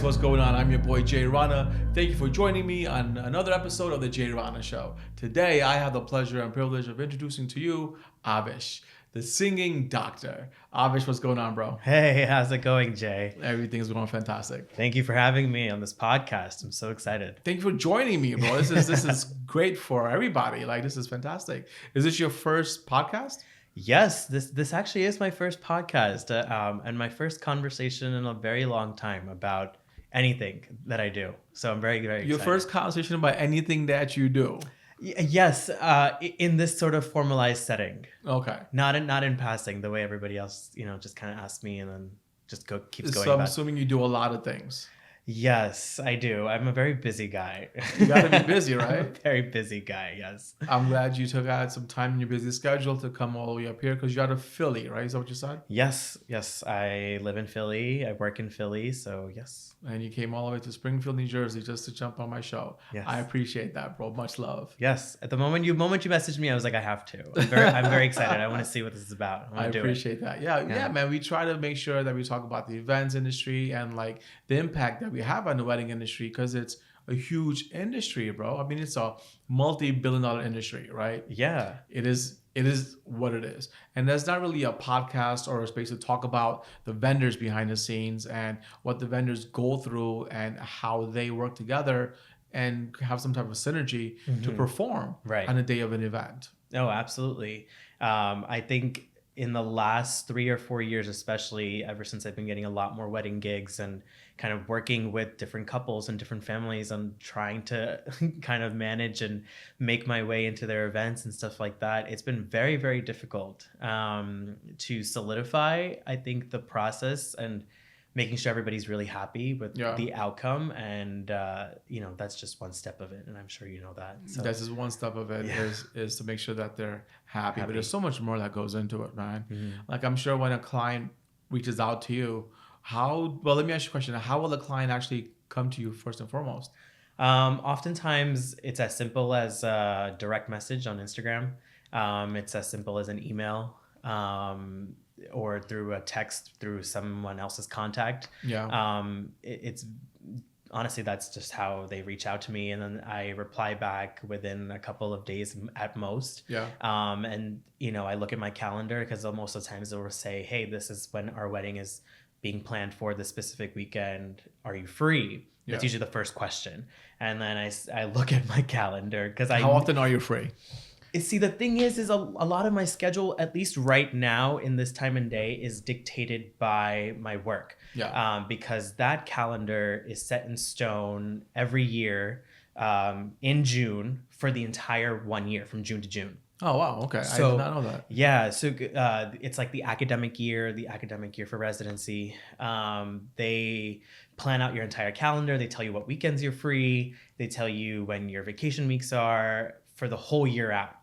what's going on? I'm your boy Jay Rana. Thank you for joining me on another episode of the Jay Rana Show. Today, I have the pleasure and privilege of introducing to you Avish, the singing doctor. Avish, what's going on, bro? Hey, how's it going, Jay? Everything's going fantastic. Thank you for having me on this podcast. I'm so excited. Thank you for joining me, bro. This is great for everybody. Like, this is fantastic. Is this your first podcast? Yes, this actually is my first podcast and my first conversation in a very long time about anything that I do. So I'm very, very excited. Your first conversation about anything that you do? Yes, in this sort of formalized setting. Okay. Not in passing, the way everybody else, just kind of asks me and then just keeps going. So I'm assuming you do a lot of things. Yes, I do. I'm a very busy guy. You got to be busy, right? I'm a very busy guy, yes. I'm glad you took out some time in your busy schedule to come all the way up here because you're out of Philly, right? Is that what you said? Yes. I live in Philly. I work in Philly, so yes. And you came all the way to Springfield, New Jersey just to jump on my show. Yes. I appreciate that, bro. Much love. Yes. At the moment you messaged me, I was like, I have to. I'm very excited. I want to see what this is about. I appreciate that. Yeah, man. We try to make sure that we talk about the events industry and like the impact that we have on the wedding industry because it's a huge industry, bro. I mean, it's a multi-billion-dollar industry, right? Yeah. It is what it is. And there's not really a podcast or a space to talk about the vendors behind the scenes and what the vendors go through and how they work together and have some type of synergy to perform on the day of an event. Oh, absolutely. I think in the last 3 or 4 years, especially ever since I've been getting a lot more wedding gigs and kind of working with different couples and different families and trying to kind of manage and make my way into their events and stuff like that, it's been very, very difficult to solidify, I think, the process and making sure everybody's really happy with the outcome. And, that's just one step of it. And I'm sure you know that. So. That's just one step of it is to make sure that they're happy. But there's so much more that goes into it, man. Mm-hmm. Like, I'm sure when a client reaches out to you, let me ask you a question. How will the client actually come to you first and foremost? Oftentimes it's as simple as a direct message on Instagram. It's as simple as an email. Or through a text through someone else's contact. Yeah. It's honestly, that's just how they reach out to me. And then I reply back within a couple of days at most. Yeah. And, I look at my calendar because most of the times they'll say, hey, this is when our wedding is being planned for this specific weekend. Are you free? That's usually the first question. And then I look at my calendar because How often are you free? See, the thing is a lot of my schedule, at least right now in this time and day, is dictated by my work. Yeah. Because that calendar is set in stone every year in June for the entire 1 year, from June to June. Oh, wow. Okay. So, I did not know that. Yeah. So it's like the academic year for residency. They plan out your entire calendar. They tell you what weekends you're free. They tell you when your vacation weeks are for the whole year out.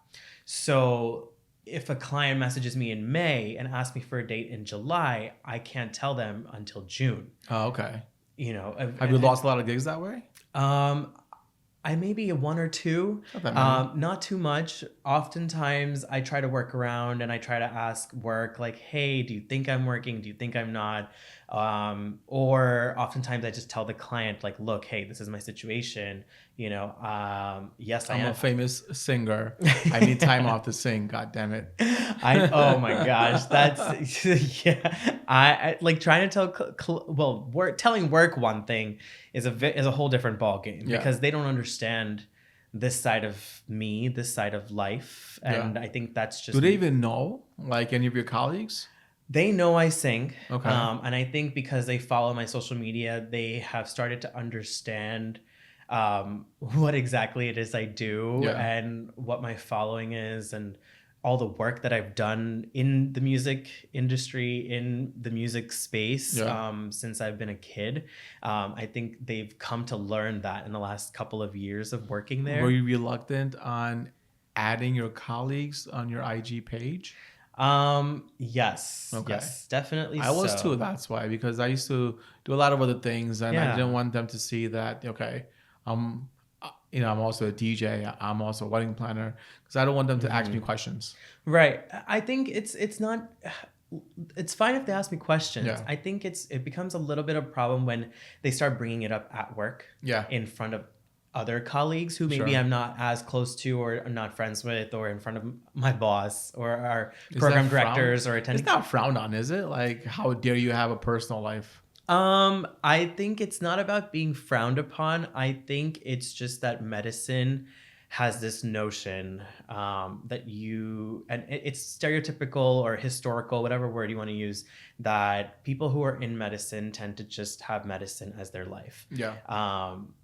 So if a client messages me in May and asks me for a date in July, I can't tell them until June. Oh, okay. Have you lost a lot of gigs that way? I maybe one or two, not too much. Oftentimes I try to work around and I try to ask work like, hey, do you think I'm working? Do you think I'm not? Or oftentimes I just tell the client like, look, hey, this is my situation. Yes, I'm a famous singer. I need time off to sing. God damn it. Oh my gosh. That's, yeah. I like trying to tell, telling work one thing is a whole different ballgame because they don't understand this side of me, this side of life. And I think that's just... Do they even know, like any of your colleagues? They know I sing. Okay. And I think because they follow my social media, they have started to understand what exactly it is I do and what my following is and all the work that I've done in the music industry, in the music space since I've been a kid. I think they've come to learn that in the last couple of years of working there. Were you reluctant on adding your colleagues on your IG page? Yes. Okay. Yes, definitely. I was too, that's why, because I used to do a lot of other things and I didn't want them to see that, okay, I'm also a DJ, I'm also a wedding planner, because I don't want them to ask me questions. Right. I think it's not, it's fine if they ask me questions. Yeah. I think it becomes a little bit of a problem when they start bringing it up at work Yeah. in front of other colleagues who maybe Sure. I'm not as close to or I'm not friends with, or in front of my boss or our Is program that frowned? directors or It's attending. not frowned on, is it? Like, how dare you have a personal life? I think it's not about being frowned upon. I think it's just that medicine has this notion that it's stereotypical or historical, whatever word you want to use, that people who are in medicine tend to just have medicine as their life. Yeah.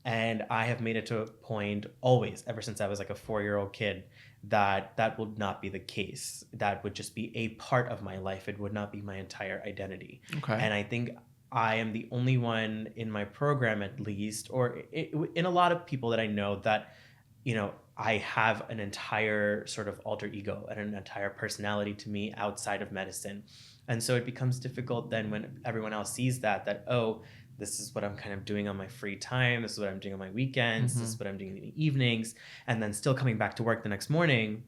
And I have made it to a point always, ever since I was like a 4-year-old kid, that would not be the case. That would just be a part of my life. It would not be my entire identity. Okay. And I think I am the only one in my program, at least, or in a lot of people that I know, that, I have an entire sort of alter ego and an entire personality to me outside of medicine. And so it becomes difficult then when everyone else sees that, oh, this is what I'm kind of doing on my free time. This is what I'm doing on my weekends. This is what I'm doing in the evenings. And then still coming back to work the next morning,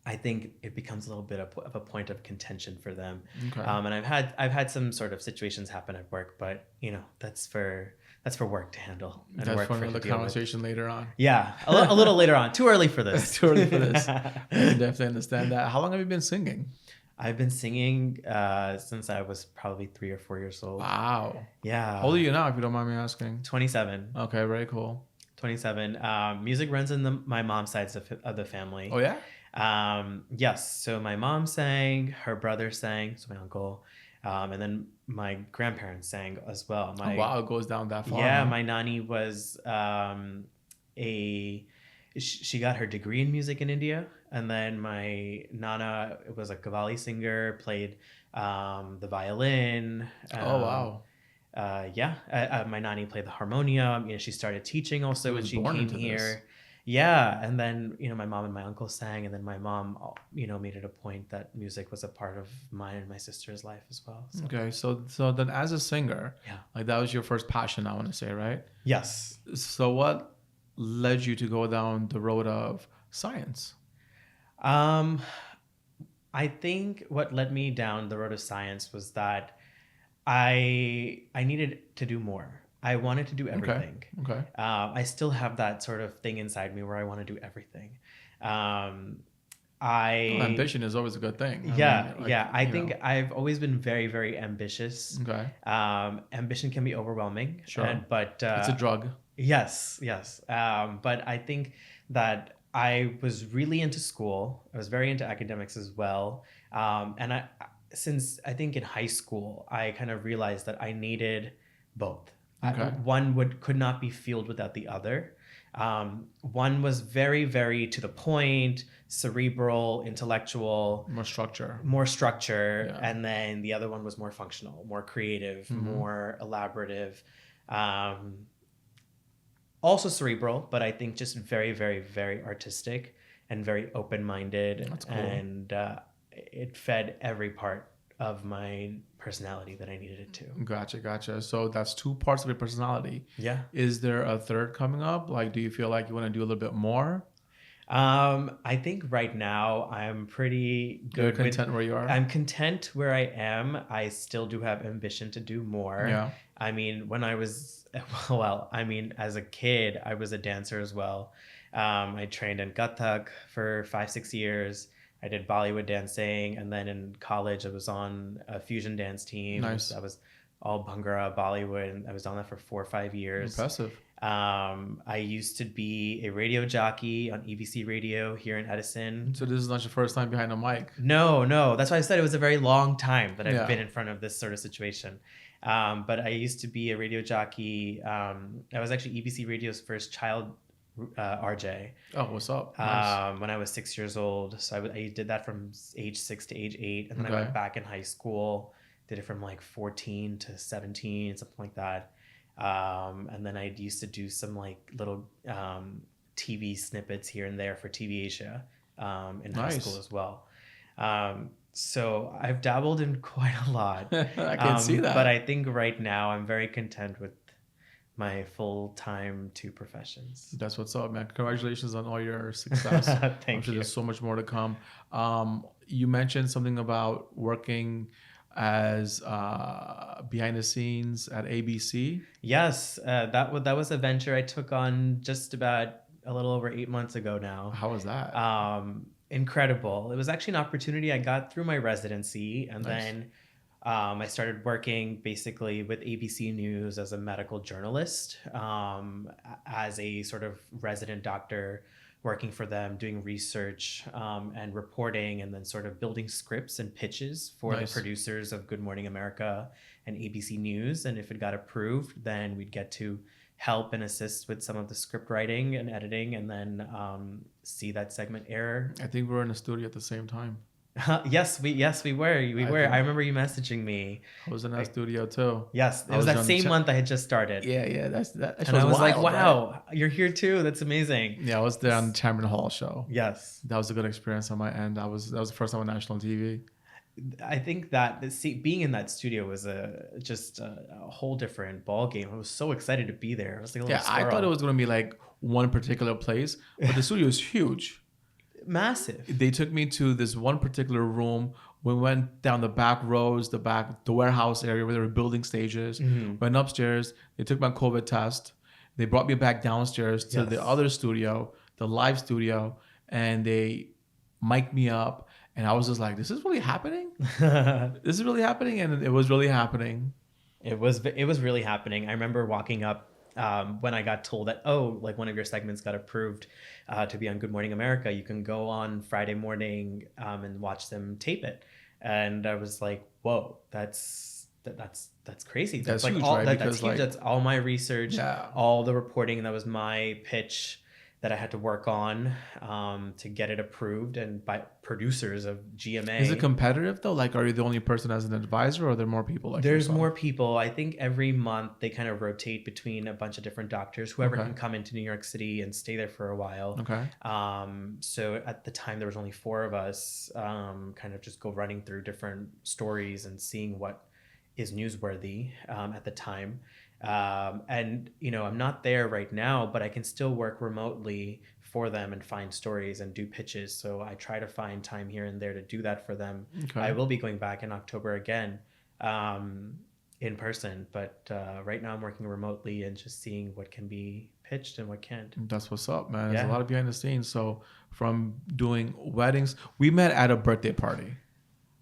I think it becomes a little bit of a point of contention for them. Okay. And I've had some sort of situations happen at work, but that's for work to handle. And That's work for it to another deal with. conversation later on. Yeah, a little later on. Too early for this. Too early for this. I can definitely understand that. How long have you been singing? I've been singing since I was probably 3 or 4 years old. Wow. Yeah. How old are you now, if you don't mind me asking? 27. Okay, very cool. 27. Music runs in my mom's side of the family. Oh, yeah? Yes. So my mom sang, her brother sang, so my uncle, and then my grandparents sang as well. Oh, wow, it goes down that far. Yeah, huh? my nanny was she got her degree in music in India, and then my nana was a Qawwali singer, played the violin. Oh, wow. My nanny played the harmonium. She started teaching also She when was she born came into here. this. Yeah, and then my mom and my uncle sang, and then my mom made it a point that music was a part of mine and my sister's life as well. So. Okay, so then as a singer, Yeah. like that was your first passion, I want to say, right? Yes. So what led you to go down the road of science? I think what led me down the road of science was that I needed to do more. I wanted to do everything. Okay. I still have that sort of thing inside me where I want to do everything. Ambition is always a good thing. I think I've always been very, very ambitious. Okay. Ambition can be overwhelming. Sure. But It's a drug. Yes. But I think that I was really into school. I was very into academics as well. And since I think in high school, I kind of realized that I needed both. Okay. One could not be fueled without the other. One was very, very to the point, cerebral, intellectual, More structure. yeah. And then the other one was more functional, more creative, more elaborative. Also cerebral, but I think just very, very, very artistic and very open-minded. That's cool. And it fed every part of my personality that I needed it to. Gotcha. So that's two parts of your personality. Yeah. Is there a third coming up? Like, do you feel like you want to do a little bit more? I think right now I'm pretty good. You're content where you are? I'm content where I am. I still do have ambition to do more. Yeah. I mean, as a kid, I was a dancer as well. I trained in Kathak for 5-6 years. I did Bollywood dancing, and then in college I was on a fusion dance team. Nice. I was all Bhangra, Bollywood, and I was on that for 4 or 5 years. Impressive. I used to be a radio jockey on EBC Radio here in Edison. So this is not your first time behind a mic. No. That's why I said it was a very long time that I've been in front of this sort of situation. But I used to be a radio jockey. I was actually EBC Radio's first child RJ. Oh, what's up? Nice. When I was 6 years old. So I did that from age 6 to age 8. And then I went back in high school, did it from like 14 to 17, something like that. And then I used to do some like little TV snippets here and there for TV Asia in high school as well. So I've dabbled in quite a lot. I can see that. But I think right now I'm very content with my full-time two professions. That's what's up, man. Congratulations on all your success. I'm Thank sure you. there's so much more to come. You mentioned something about working as behind the scenes at ABC. Yes, that was a venture I took on just about a little over 8 months ago now. How was that? Incredible. It was actually an opportunity I got through my residency, and Nice. then I started working basically with ABC News as a medical journalist, as a sort of resident doctor, working for them, doing research and reporting, and then sort of building scripts and pitches for Nice. the producers of Good Morning America and ABC News. And if it got approved, then we'd get to help and assist with some of the script writing and editing, and then see that segment air. I think we were in the studio at the same time. Yes, we were. I remember you messaging me. I was in that studio too. Yes, I it was that on same month I had just started. Yeah, that And I was like, wild, wow, right? you're here too. That's amazing. Yeah, I was there on the Chairman Hall show. Yes. That was a good experience on my end. That was the first time on national TV. I think that being in that studio was just a whole different ball game. I was so excited to be there. I was like a little I thought it squirrel. was going to be like one particular place, but the studio is huge. Massive. They took me to this one particular room. We went down the back rows, the warehouse area where there were building stages. Went upstairs. They took my COVID test. They brought me back downstairs to the other studio, the live studio, and they mic'd me up. And I was just like, this is really happening? This is really happening? And it was really happening. It was really happening. I remember walking up when I got told that, oh, like one of your segments got approved to be on Good Morning America. You can go on Friday morning and watch them tape it. And I was like, whoa, that's crazy. That's like huge, all right? that's Because, huge. like, That's all my research, Yeah. all the reporting. That was my pitch that I had to work on to get it approved, and by producers of GMA. Is it competitive though? Like, are you the only person as an advisor, or are there more people like There's yourself? more people. I think every month they kind of rotate between a bunch of different doctors, whoever Okay. can come into New York City and stay there for a while. Okay. So at the time there was only 4 of us, kind of just go running through different stories and seeing what is newsworthy at the time. And I'm not there right now, but I can still work remotely for them and find stories and do pitches. So I try to find time here and there to do that for them. Okay. I will be going back in October again, in person, but right now I'm working remotely and just seeing what can be pitched and what can't. That's what's up, man. There's Yeah. a lot of behind the scenes. So from doing weddings, we met at a birthday party.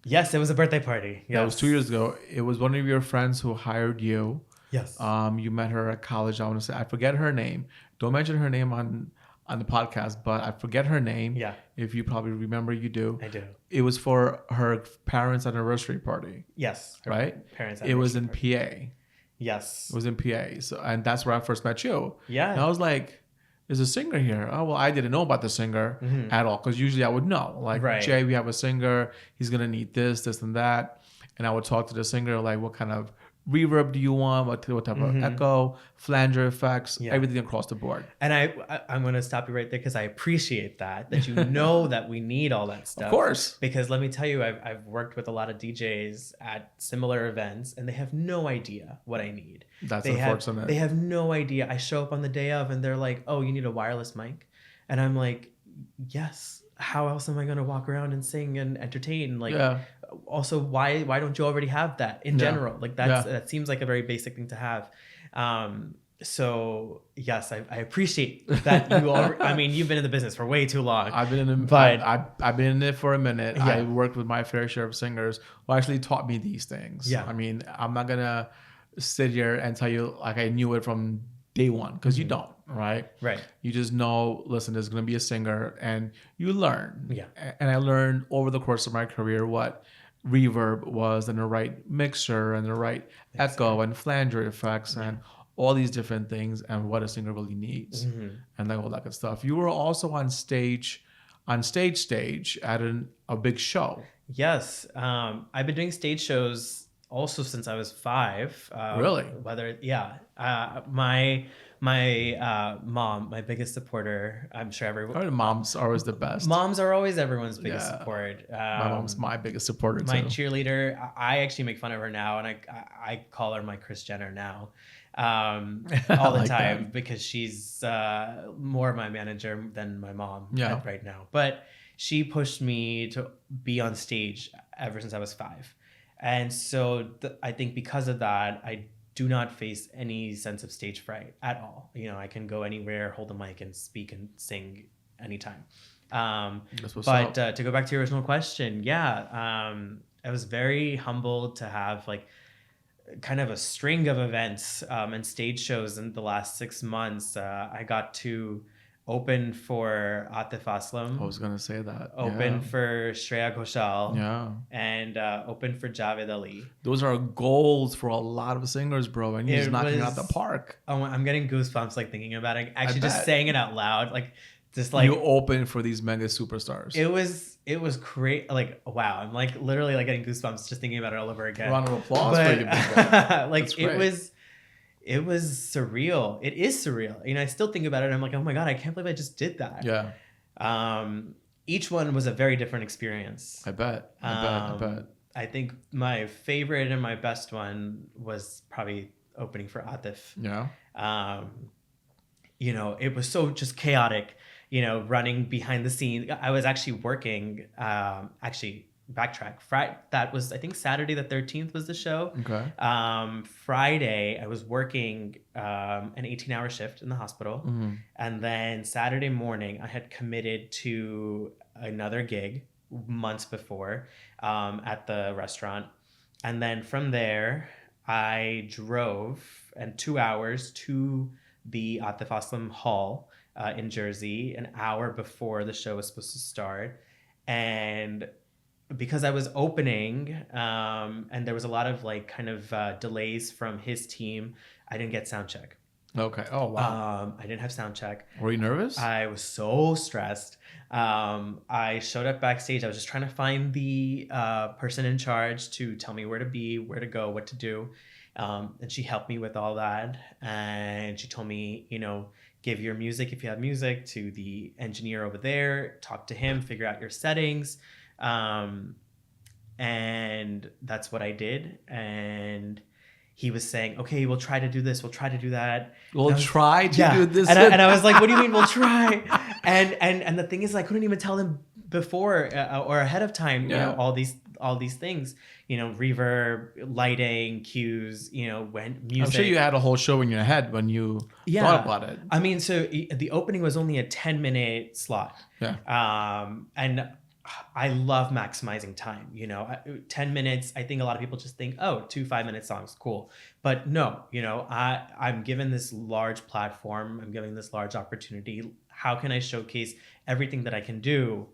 Yes, it was a birthday party. That was 2 years ago. It was one of your friends who hired you. Yes. You met her at college. I want to say, I forget her name. Don't mention her name on the podcast, but I forget her name. Yeah. If you probably remember, you do. I do. It was for her parents' anniversary party, Yes. Her right? Parents. It was in anniversary PA. party. Yes. It was in PA. So, and that's where I first met you. Yeah. And I was like, there's a singer here. Oh, well, I didn't know about the singer at all, because usually I would know. Like, Right. Jay, we have a singer. He's going to need this, and that. And I would talk to the singer, like, what kind of reverb do you want? What type of echo, flanger effects, Yeah. everything across the board. And I'm going to stop you right there because I appreciate that you know that we need all that stuff. Of course. Because let me tell you, I've worked with a lot of DJs at similar events, and they have no idea what I need. That's They unfortunate. They have no idea. I show up on the day of, and they're like, "Oh, you need a wireless mic," and I'm like, "Yes. How else am I going to walk around and sing and entertain?" Like, Yeah. also, why don't you already have that in general? Like that seems like a very basic thing to have. So yes, I appreciate that you are. I mean, you've been in the business for way too long. I've been in it, But- I've been in it for a minute. Yeah. I worked with my fair share of singers who actually taught me these things. Yeah. I mean, I'm not gonna sit here and tell you like I knew it from day one, because you don't, right? Right. You just know, listen, there's gonna be a singer, and you learn. Yeah. And I learned over the course of my career what reverb was, and the right mixer, and the right echo and flanger effects, and all these different things, and what a singer really needs, and like all that good stuff. You were also on stage at a big show. Yes. I've been doing stage shows also since I was 5. Really? My mom, my biggest supporter. I'm sure everyone. Our moms are always the best. Moms are always everyone's biggest Yeah. support. My mom's my biggest supporter My too. cheerleader. I actually make fun of her now, and I call her my Kris Jenner now. all the like time that. because she's more my manager than my mom Yeah. right now. But she pushed me to be on stage ever since I was 5. And so I think because of that, I do not face any sense of stage fright at all. I can go anywhere, hold a mic, and speak and sing anytime. That's what's But up. to go back to your original question, yeah, I was very humbled to have like kind of a string of events and stage shows in the last 6 months. I got to open for Atif I Aslam, was gonna say that. open for Shreya Ghoshal, Yeah. and open for Javed Ali. Those are goals for a lot of singers, bro, and you're just It knocking it out the was, park. oh, I'm getting goosebumps like thinking about it. I Actually, just bet. saying it out loud, like just You like open for these mega superstars. it was great. Like wow, I'm like literally like getting goosebumps just thinking about it all over again. Round of applause for But you, big bro. like That's great. it was surreal. It is surreal. I still think about it and I'm like, oh my God, I can't believe I just did that. Yeah, Each one was a very different experience. I bet. I bet. I think my favorite and my best one was probably opening for Atif. Yeah. It was so just chaotic, running behind the scenes. I was actually working, actually backtrack. That was, I think Saturday the 13th was the show. Okay. Friday, I was working an 18-hour shift in the hospital. Mm-hmm. And then Saturday morning, I had committed to another gig months before at the restaurant. And then from there, I drove and 2 hours to the Atif Aslam Hall in Jersey an hour before the show was supposed to start. And because I was opening and there was a lot of like kind of delays from his team, I didn't get sound check. Okay. Oh wow. I didn't have sound check. Were you nervous? I was so stressed. I showed up backstage. I was just trying to find the person in charge to tell me where to be, where to go, what to do. And she helped me with all that. And she told me, give your music, if you have music, to the engineer over there, talk to him, figure out your settings. And that's what I did. And he was saying, okay, we'll try to do this. We'll try to do that. We'll try to do this. And I was like, what do you mean we'll try? And the thing is, I couldn't even tell them before or ahead of time, all these things, reverb, lighting, cues, when music. I'm sure you had a whole show in your head when you thought about it. I mean, so the opening was only a 10-minute slot. Yeah. And I love maximizing time, 10 minutes. I think a lot of people just think, oh, 2 5-minute songs, cool. But no, I'm given this large platform. I'm given this large opportunity. How can I showcase everything that I can do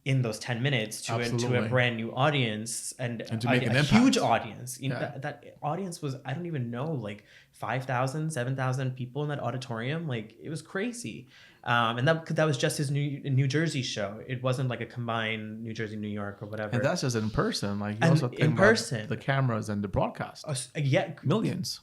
in those 10 minutes to a brand new audience and to make an impact. Huge audience? That audience was, I don't even know, like 5,000, 7,000 people in that auditorium. Like it was crazy. And that was just his New Jersey show. It wasn't like a combined New Jersey, New York or whatever. And that's just in person. Like you And also think in about person. the cameras and the broadcast. Yeah. Millions.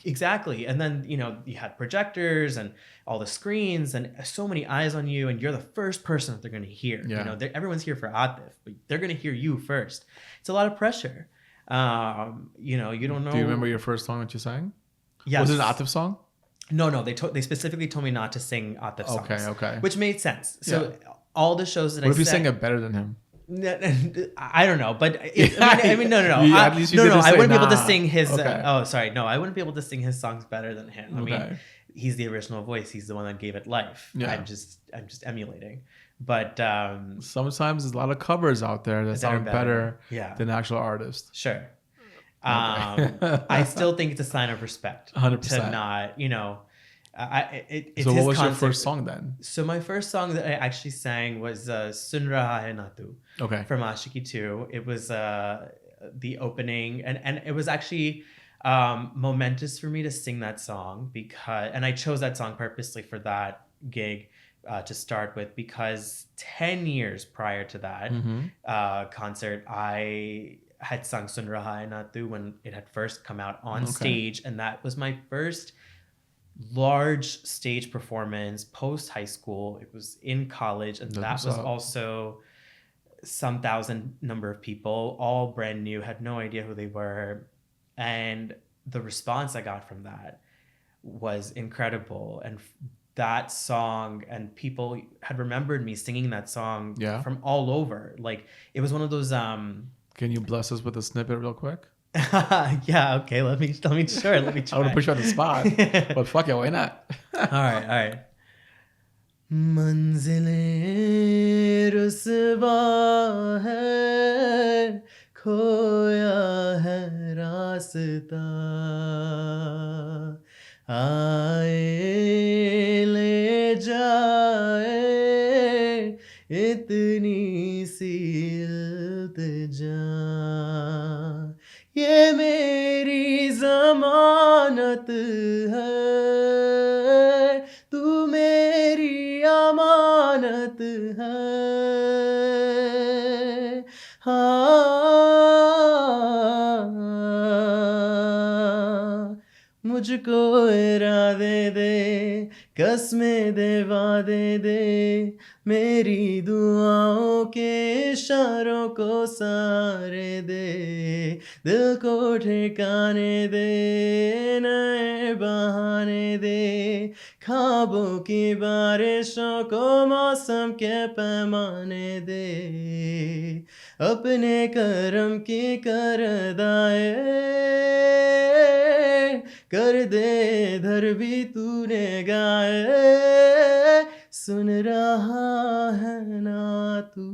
Exactly. And then, you had projectors and all the screens and so many eyes on you. And you're the first person that they're going to hear. Yeah. Everyone's here for Atif, but they're going to hear you first. It's a lot of pressure. You don't know. Do you remember your first song that you sang? Yes. Was it an Atif song? No. They specifically told me not to sing Atif songs. Okay. Which made sense. So all the shows that what if you sang it better than him? I don't know, but I mean, no. At least you didn't I say, wouldn't be able to sing his. Okay. Sorry, no, I wouldn't be able to sing his songs better than him. I mean, he's the original voice. He's the one that gave it life. Yeah. I'm just emulating. But sometimes there's a lot of covers out there that sound better than actual artists. Sure. I still think it's a sign of respect 100%. to not, it's so what was concert. your first song then? So my first song that I actually sang was Sun Raha Hai Na Tu from Ashiki 2. It was the opening and it was actually momentous for me to sing that song and I chose that song purposely for that gig to start with because 10 years prior to that concert, I had sung Sun Raha Hai Na Tu when it had first come out on stage, and that was my first large stage performance post high school. It was in college, and that was also some thousand number of people, all brand new, had no idea who they were, and the response I got from that was incredible. And that song, and people had remembered me singing that song Yeah. from all over. Like, it was one of those Can you bless us with a snippet real quick? yeah, okay, let me I want to try. put you on the spot, but fuck it, why not? All right. मंजिलें रुस्वा है, खोया है रास्ता, आए ले जाए इतनी सी इल्तिजा, ये मेरी जमानत है, तू मेरी अमानत है, हाँ, मुझको इरादे दे, कसमें दे, वादे दे, मेरी दुआओं के इशारों को सहारे दे, दिल को ठिकाने दे, नए बहाने दे, ख्वाबों की बारिशों को मौसम के पैमाने दे, अपने करम की कर दाए, कर दे इधर भी तूने गाए, सुन रहा है ना तू.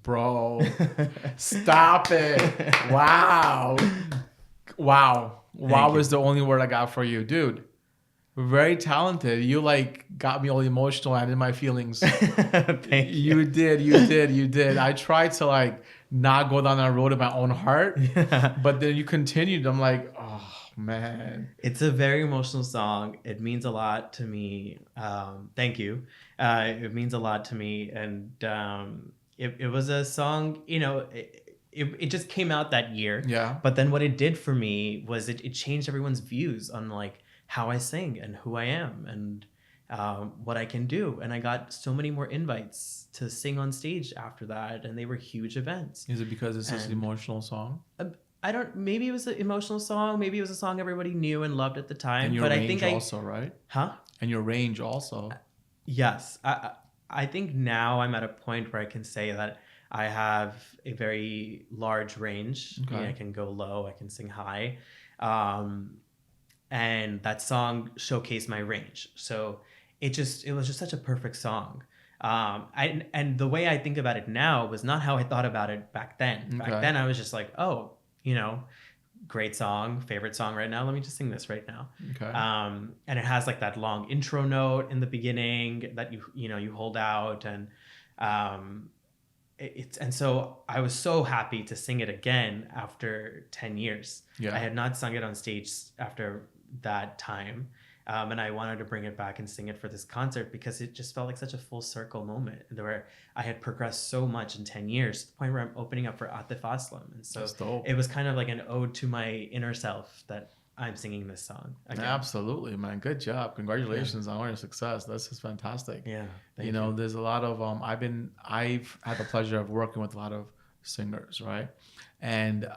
Bro, stop it. Wow. Wow is the only word I got for you, dude. Very talented. You like got me all emotional and in my feelings. Thank you. You did. I tried to like not go down that road of my own heart, but then you continued. I'm like, oh man. It's a very emotional song. It means a lot to me. Thank you. It means a lot to me, and it was a song. It just came out that year. Yeah. But then what it did for me was it changed everyone's views on like how I sing and who I am and what I can do. And I got so many more invites to sing on stage after that, and they were huge events. Is it because it's such an emotional song? I don't. Maybe it was an emotional song. Maybe it was a song everybody knew and loved at the time. And your but range I think also, right? Huh? And your range also. Yes. I think now I'm at a point where I can say that I have a very large range. Okay. I can go low. I can sing high. And that song showcased my range. So it was just such a perfect song. And the way I think about it now was not how I thought about it back then. Okay. Back then I was just like, oh, great song, favorite song right now. Let me just sing this right now. Okay. And it has like that long intro note in the beginning that you hold out, and and so I was so happy to sing it again after 10 years. Yeah. I had not sung it on stage after that time. And I wanted to bring it back and sing it for this concert because it just felt like such a full circle moment where I had progressed so much in 10 years to the point where I'm opening up for Atif Aslam. And so it was kind of like an ode to my inner self that I'm singing this song again. Absolutely, man. Good job. Congratulations on all your success. That's just fantastic. Yeah. Thank you. There's a lot of I've had the pleasure of working with a lot of singers, right? And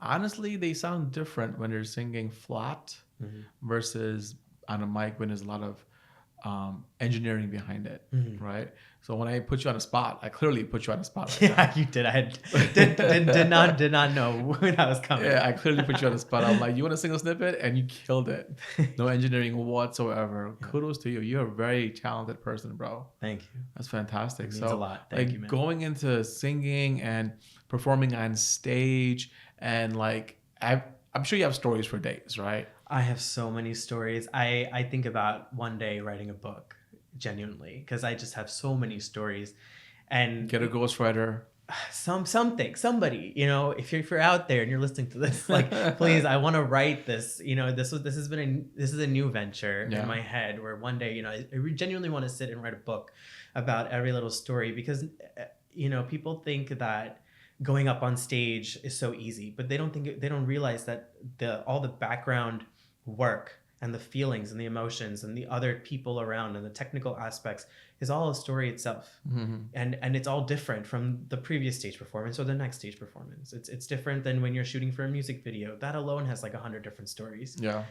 honestly, they sound different when they're singing flat versus on a mic when there's a lot of engineering behind it, right? So when I put you on a spot, I clearly put you on a spot. Right Yeah, you did. I did not know when I was coming. Yeah, I clearly put you on the spot. I'm like, you want to sing a snippet? And you killed it. No engineering whatsoever. Yeah. Kudos to you. You're a very talented person, bro. Thank you. That's fantastic. It means a lot. Thank you, man. Going into singing and performing on stage, and like, I'm sure you have stories for days, right? I have so many stories. I think about one day writing a book, genuinely, because I just have so many stories. And get a ghostwriter. Somebody, if you're out there and you're listening to this, like, please, I want to write this. This is a new venture in my head where one day, I genuinely want to sit and write a book about every little story, because people think that going up on stage is so easy, but they don't realize that all the background work and the feelings and the emotions and the other people around and the technical aspects is all a story itself. And it's all different from the previous stage performance or the next stage performance. It's different than when you're shooting for a music video. That alone has like 100 different stories. Yeah.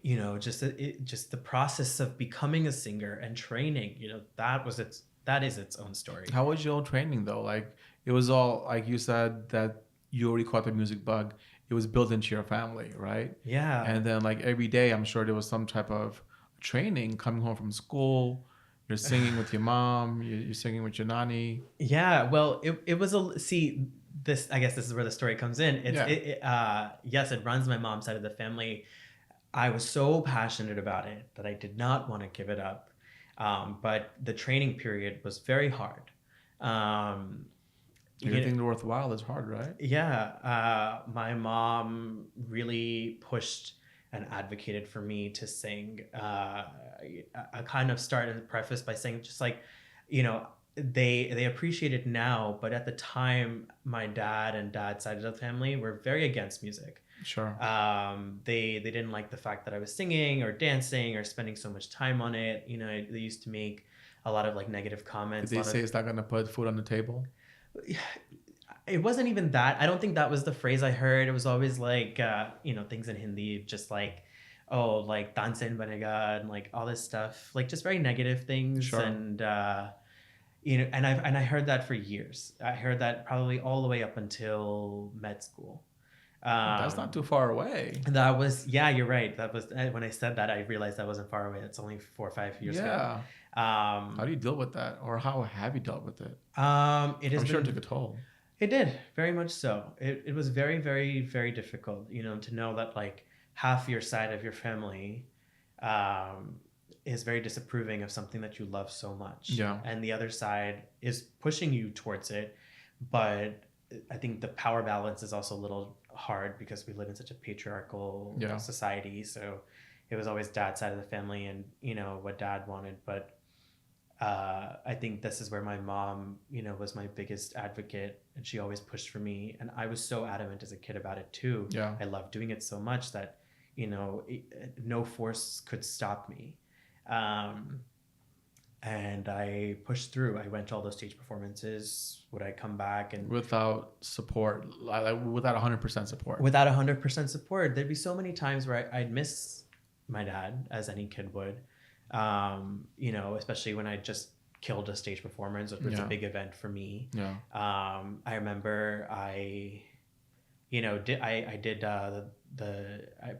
You know, just the process of becoming a singer and training, you know, that is its own story. How was your own training though? Like it was all like you said that you already caught the music bug. It was built into your family, right? Yeah. And then like every day, I'm sure there was some type of training coming home from school. You're singing with your mom. You're singing with your nanny. Yeah. Well, it was see this. I guess this is where the story comes in. Yes, it runs my mom's side of the family. I was so passionate about it that I did not want to give it up. But the training period was very hard. Everything worthwhile is hard, right? Yeah. My mom really pushed and advocated for me to sing. I kind of started the preface by saying just like, you know, they appreciate it now, but at the time, my dad and dad's side of the family were very against music. Sure. They didn't like the fact that I was singing or dancing or spending so much time on it. You know, they used to make a lot of like negative comments. Did they say it's not going to put food on the table? It wasn't even that. I don't think that was the phrase I heard. It was always like, you know, things in Hindi, just like, oh, like tansen banega and like all this stuff, like just very negative things. Sure. And, you know, and I heard that for years. I heard that probably all the way up until med school. That's not too far away. That was, yeah, you're right. That was when I said that, I realized that wasn't far away. It's only 4 or 5 years ago. How do you deal with that, or how have you dealt with it? I'm sure it took a toll. It did, very much so. It was very, very, very difficult, you know, to know that like half your side of your family is very disapproving of something that you love so much. Yeah. And the other side is pushing you towards it. But I think the power balance is also a little hard because we live in such a patriarchal society. So it was always dad's side of the family and, you know, what dad wanted. But I think this is where my mom, you know, was my biggest advocate, and she always pushed for me. And I was so adamant as a kid about it too. Yeah. I loved doing it so much that, you know, no force could stop me. And I pushed through. I went to all those stage performances. Would I come back and without support, like without 100% support? Without 100% support, there'd be so many times where I'd miss my dad, as any kid would. You know, especially when I just killed a stage performance, which was a big event for me. Yeah. I remember I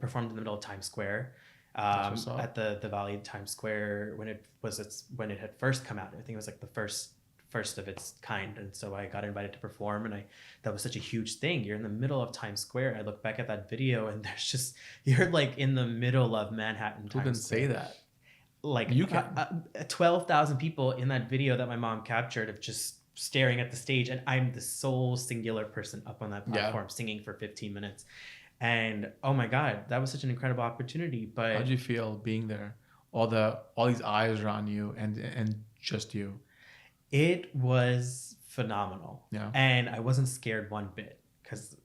performed in the middle of Times Square. At the Valley Times Square when it had first come out. I think it was like the first of its kind, and so I got invited to perform, and that was such a huge thing. You're in the middle of Times Square. I look back at that video, and you're like in the middle of Manhattan. Who can say that? Like you can. 12,000 people in that video that my mom captured of just staring at the stage, and I'm the sole singular person up on that platform singing for 15 minutes. And oh my God, that was such an incredible opportunity. But how'd you feel being there? All these eyes are on you and just you. It was phenomenal. Yeah. And I wasn't scared one bit because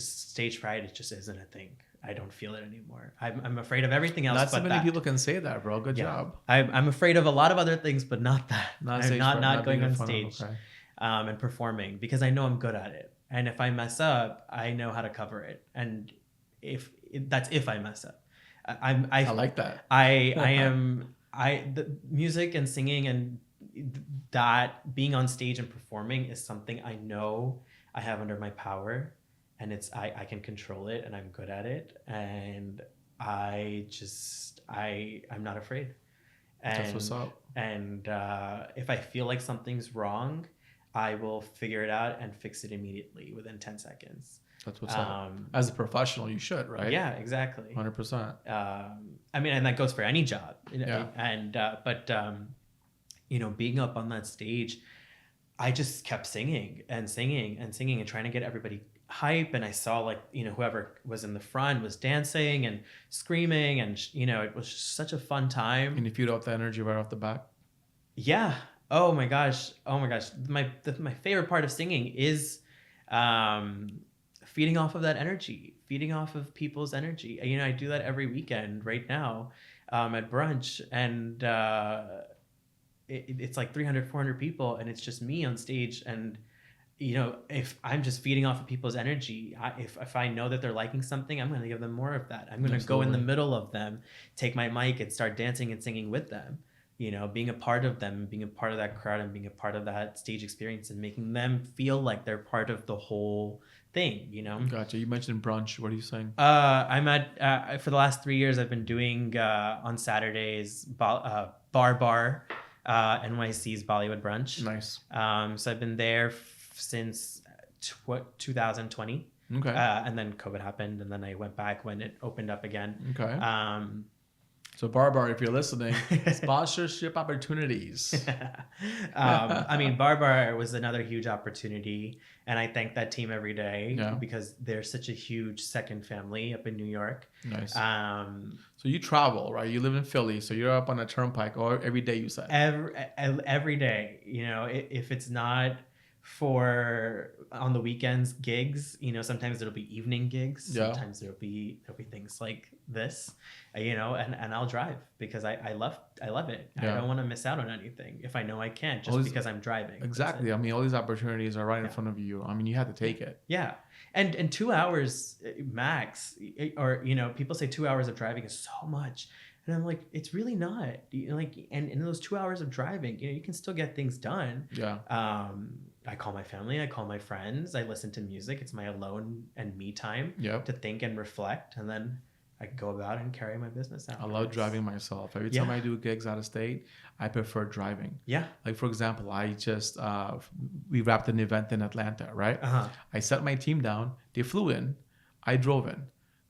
stage fright, it just isn't a thing. I don't feel it anymore. I'm afraid of everything else. Not so but many people can say that, bro. Good job. I'm afraid of a lot of other things, but not that. I'm not going on stage and performing because I know I'm good at it. And if I mess up, I know how to cover it. And that's if I mess up. I like that. The music and singing and that being on stage and performing is something I know I have under my power, and I can control it, and I'm good at it, and I'm not afraid. And, that's what's up. And if I feel like something's wrong, I will figure it out and fix it immediately within 10 seconds. That's what's up. As a professional, you should, right? Yeah, exactly. 100%. I mean, and that goes for any job. You know? Yeah. And but you know, being up on that stage, I just kept singing and singing and singing and trying to get everybody hype. And I saw like, you know, whoever was in the front was dancing and screaming, and you know, it was just such a fun time. And you feed off the energy right off the bat. Yeah. Oh my gosh. My favorite part of singing is feeding off of that energy, feeding off of people's energy. You know, I do that every weekend right now at brunch, and it's like 300, 400 people, and it's just me on stage. And you know, if I'm just feeding off of people's energy, if I know that they're liking something, I'm going to give them more of that. I'm going to go in the middle of them, take my mic and start dancing and singing with them, you know, being a part of them, being a part of that crowd, and being a part of that stage experience, and making them feel like they're part of the whole thing, you know. Gotcha. You mentioned brunch. What are you saying? I'm at for the last 3 years, I've been doing on Saturdays Bar NYC's Bollywood brunch. Nice. So I've been there since 2020. Okay. And then COVID happened, and then I went back when it opened up again. Okay. So Bar, if you're listening, sponsorship opportunities. I mean, Bar was another huge opportunity, and I thank that team every day because they're such a huge second family up in New York. Nice. So you travel, right? You live in Philly, so you're up on a turnpike or every day, you said? Every day. You know, if it's not for on the weekends gigs, you know, sometimes it'll be evening gigs, sometimes there'll be things like this, you know, and I'll drive because I love it. I don't want to miss out on anything if I know I can't, just because I'm driving. Exactly. I mean, all these opportunities are right in front of you. I mean, you have to take it. Yeah. And 2 hours max, or, you know, people say 2 hours of driving is so much. And I'm like, it's really not. Like, and in those 2 hours of driving, you know, you can still get things done. Yeah. I call my family, I call my friends, I listen to music. It's my alone and me time to think and reflect. And then I go about and carry my business out. I love driving myself. Every time I do gigs out of state, I prefer driving. Yeah. Like, for example, I just, we wrapped an event in Atlanta, right? I set my team down. They flew in. I drove in.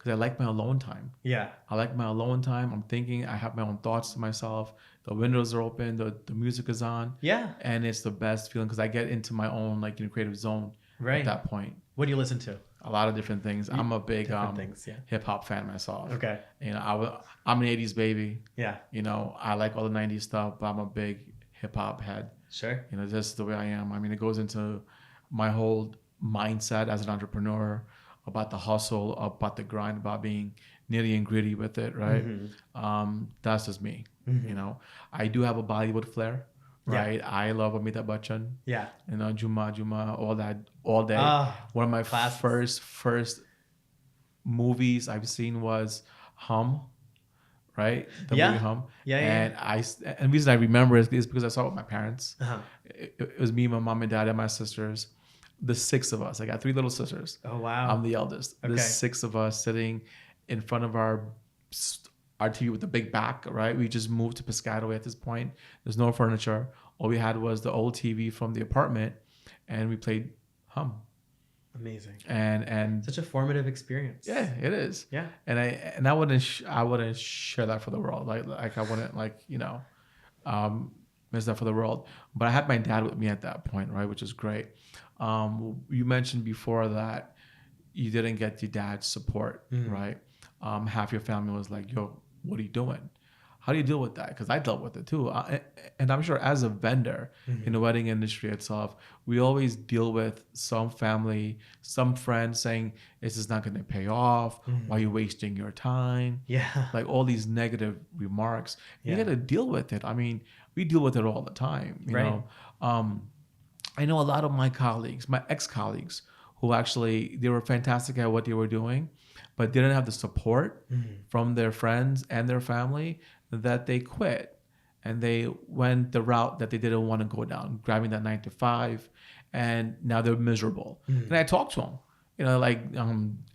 I like my alone time. Yeah. I like my alone time. I'm thinking, I have my own thoughts to myself. The windows are open. The music is on. Yeah. And it's the best feeling because I get into my own, like, creative zone at that point. What do you listen to? A lot of different things. I'm a big hip hop fan myself. Okay. You know, I'm an 80s baby. Yeah. You know, I like all the 90s stuff, but I'm a big hip hop head. Sure. You know, just the way I am. I mean, it goes into my whole mindset as an entrepreneur, about the hustle, about the grind, about being nitty and gritty with it, right? That's just me. You know, I do have a Bollywood flair, right? I love Amitabh Bachchan. Yeah. You know, Juma, all that, all day. One of my first movies I've seen was Hum, right? The movie Hum. Yeah. And the reason I remember it is because I saw it with my parents. It was me, my mom and dad, and my sisters. The 6 of us. I got 3 little sisters. Oh, wow. I'm the eldest. Okay. The 6 of us sitting in front of our TV with the big back, right? We just moved to Piscataway at this point. There's no furniture. All we had was the old TV from the apartment, and we played Hum. Amazing. And such a formative experience. Yeah, it is. Yeah. And I wouldn't share that for the world. Like I wouldn't, like, you know, miss that for the world. But I had my dad with me at that point, right? Which is great. You mentioned before that you didn't get your dad's support, right? Half your family was like, yo, what are you doing? How do you deal with that? Because I dealt with it too. And I'm sure as a vendor in the wedding industry itself, we always deal with some family, some friends saying, this is not going to pay off. Why are you wasting your time? Yeah. Like all these negative remarks. You got to deal with it. I mean, we deal with it all the time, you know? I know a lot of my colleagues, my ex-colleagues, who actually, they were fantastic at what they were doing, but didn't have the support from their friends and their family, that they quit. And they went the route that they didn't want to go down, grabbing that 9 to 5, and now they're miserable. And I talked to them, you know, like,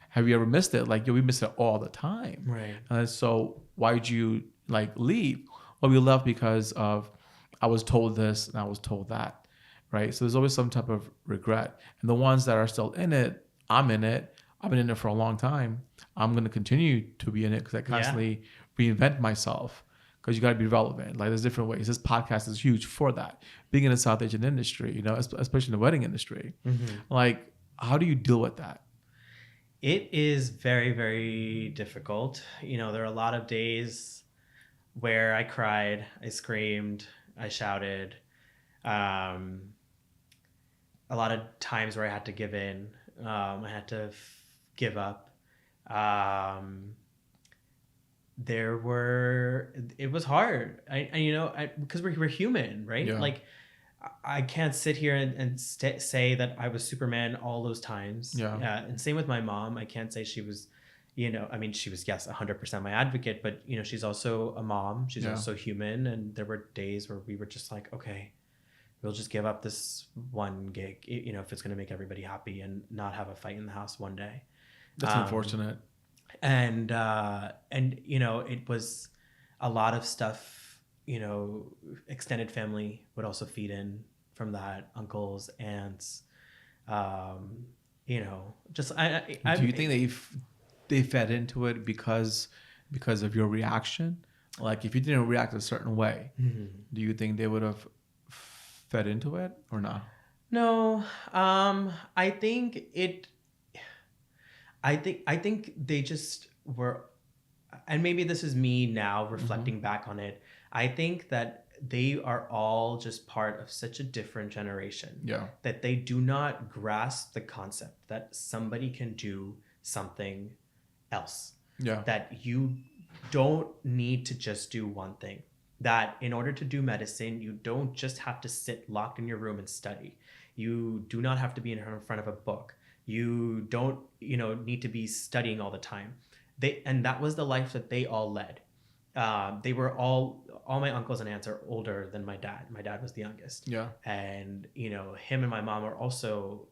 have you ever missed it? Like, we miss it all the time. Right. So why'd you, like, leave? Well, we left because of, I was told this and I was told that. Right. So there's always some type of regret. And the ones that are still in it, I'm in it. I've been in it for a long time. I'm going to continue to be in it because I constantly reinvent myself, because you got to be relevant. Like, there's different ways. This podcast is huge for that. Being in the South Asian industry, you know, especially in the wedding industry. Like, how do you deal with that? It is very, very difficult. You know, there are a lot of days where I cried, I screamed, I shouted. A lot of times where I had to give in, I had to give up. It was hard. Because we're human, right? Yeah. Like, I can't sit here and say that I was Superman all those times. Yeah. And same with my mom. I can't say she was, I mean, she was, yes, 100% my advocate, but, she's also a mom. She's Yeah. also human. And there were days where we were just like, okay, we'll just give up this one gig, if it's going to make everybody happy and not have a fight in the house one day. That's unfortunate. And it was a lot of stuff. Extended family would also feed in from that, uncles, aunts, just Do you think they fed into it because of your reaction? Like, if you didn't react a certain way, do you think they would have fed into it or not? No, I think they just were, and maybe this is me now reflecting back on it. I think that they are all just part of such a different generation. Yeah. That they do not grasp the concept that somebody can do something else. Yeah. That you don't need to just do one thing. That in order to do medicine, you don't just have to sit locked in your room and study. You do not have to be in front of a book. You don't, need to be studying all the time. And that was the life that they all led. They were all my uncles and aunts are older than my dad. My dad was the youngest. Yeah. And, him and my mom are also,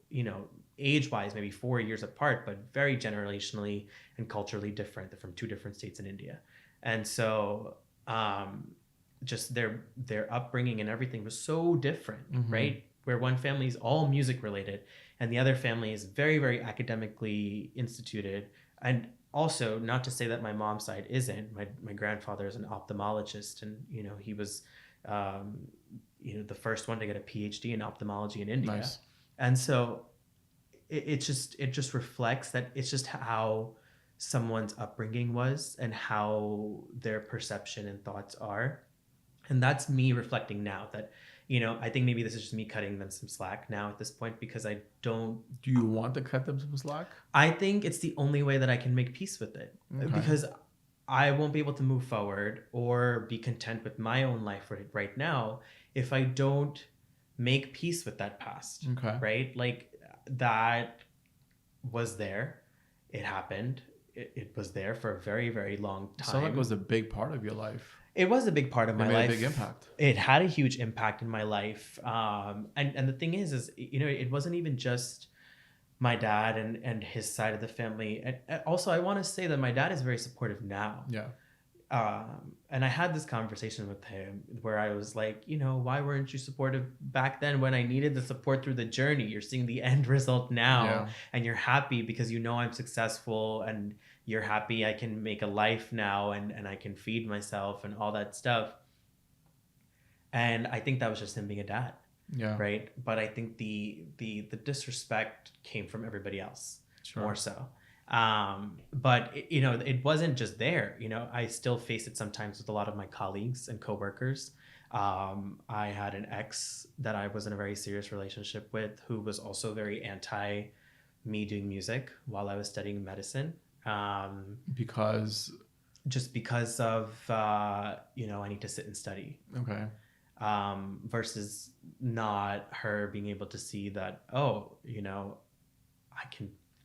age-wise, maybe 4 years apart, but very generationally and culturally different. They're from 2 different states in India. And so, just their upbringing and everything was so different, right? Where one family is all music related and the other family is very, very academically instituted. And also, not to say that my mom's side isn't. My grandfather is an ophthalmologist, and he was, the first one to get a PhD in ophthalmology in India. Nice. And so, it just reflects that it's just how someone's upbringing was and how their perception and thoughts are, and that's me reflecting now that. I think maybe this is just me cutting them some slack now at this point because I don't. Do you want to cut them some slack? I think it's the only way that I can make peace with it because I won't be able to move forward or be content with my own life right now if I don't make peace with that past. Okay. Right? Like, that was there. It happened. It was there for a very, very long time. Sounds like it was a big part of your life. It was a big part of my life. It made a big impact. It had a huge impact in my life. And the thing is, it wasn't even just my dad and his side of the family. And also, I want to say that my dad is very supportive now. Yeah. And I had this conversation with him where I was like, why weren't you supportive back then when I needed the support through the journey? You're seeing the end result now and you're happy because I'm successful and you're happy I can make a life now and I can feed myself and all that stuff. And I think that was just him being a dad. Yeah. Right. But I think the disrespect came from everybody else more so. But it wasn't just there. I still face it sometimes with a lot of my colleagues and coworkers. I had an ex that I was in a very serious relationship with who was also very anti me doing music while I was studying medicine. Because of I need to sit and study. Okay. Versus not her being able to see that, I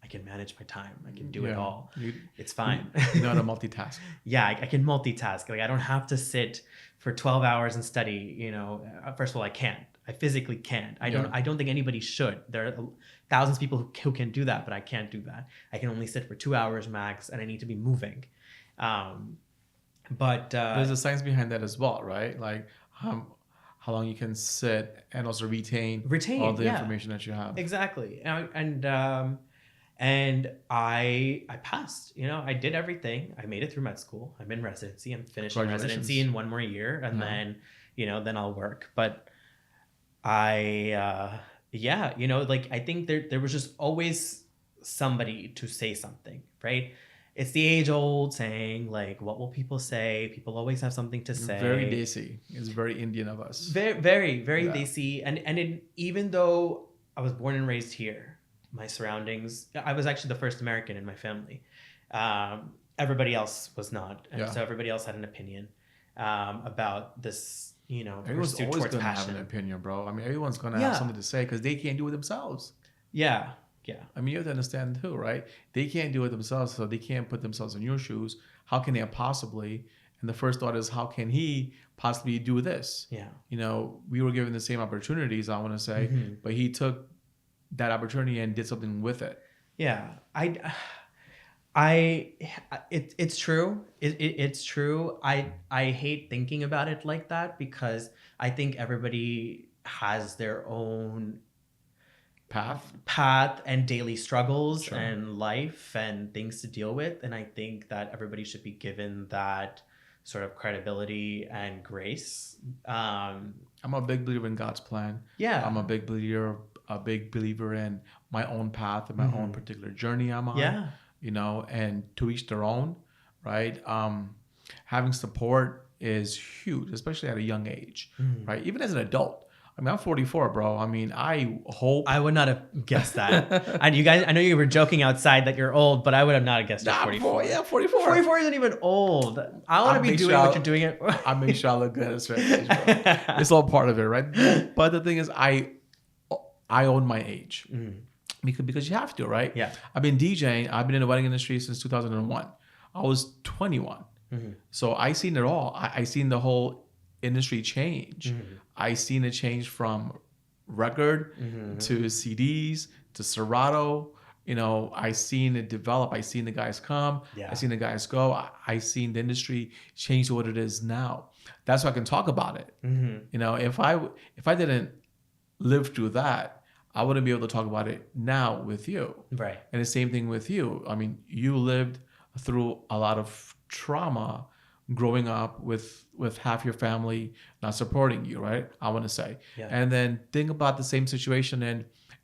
can manage my time. I can do it all. It's fine. You know how to multitask. Yeah, I can multitask. Like, I don't have to sit for 12 hours and study. First of all, I can't. I physically can't. I don't think anybody should. There are thousands of people who can do that, but I can't do that. I can only sit for 2 hours max, and I need to be moving. But there's a science behind that as well, right? Like how long you can sit and also retain all the information that you have. Exactly. And I passed. I did everything. I made it through med school. I'm in residency. I'm finishing residency in 1 more year, and then then I'll work. But I think there was just always somebody to say something, right? It's the age-old saying, like, what will people say? People always have something to say. Very Desi. It's very Indian of us. Very, very, very Desi. And even though I was born and raised here, my surroundings, I was actually the first American in my family. Everybody else was not. And Yeah. so everybody else had an opinion about this, Everyone's pursuit always towards gonna have an passion. opinion, bro. I mean, everyone's gonna have Yeah. something to say because they can't do it themselves. Yeah. Yeah. I mean, you have to understand too, right? They can't do it themselves, so they can't put themselves in your shoes. How can they possibly? And the first thought is, how can he possibly do this? Yeah. We were given the same opportunities, I want to say, Mhm. but he took that opportunity and did something with it. Yeah. It's true. It's true. I hate thinking about it like that because I think everybody has their own path and daily struggles Sure. and life and things to deal with, and I think that everybody should be given that sort of credibility and grace. I'm a big believer in God's plan. Yeah. I'm a big believer in my own path and my own particular journey I'm on. Yeah. And to each their own, right? Having support is huge, especially at a young age, right? Even as an adult. I mean, I'm 44, bro. I mean, I hope. I would not have guessed that. And you guys, I know you were joking outside that you're old, but I would have not guessed you're 44. Yeah, 44. 44 isn't even old. I want to be doing what you're doing it. I make sure I look good at a certain age, bro. It's all part of it, right? But the thing is, I own my age. Because you have to, right? Yeah. I've been DJing. I've been in the wedding industry since 2001. I was 21. So I seen it all. I seen the whole industry change. I seen it change from record to CDs to Serato. I seen it develop. I seen the guys come. Yeah. I seen the guys go. I seen the industry change to what it is now. That's why I can talk about it. If I didn't live through that, I wouldn't be able to talk about it now with you. Right. And the same thing with you. I mean, you lived through a lot of trauma growing up with half your family not supporting you, right? I want to say. Yeah. And then think about the same situation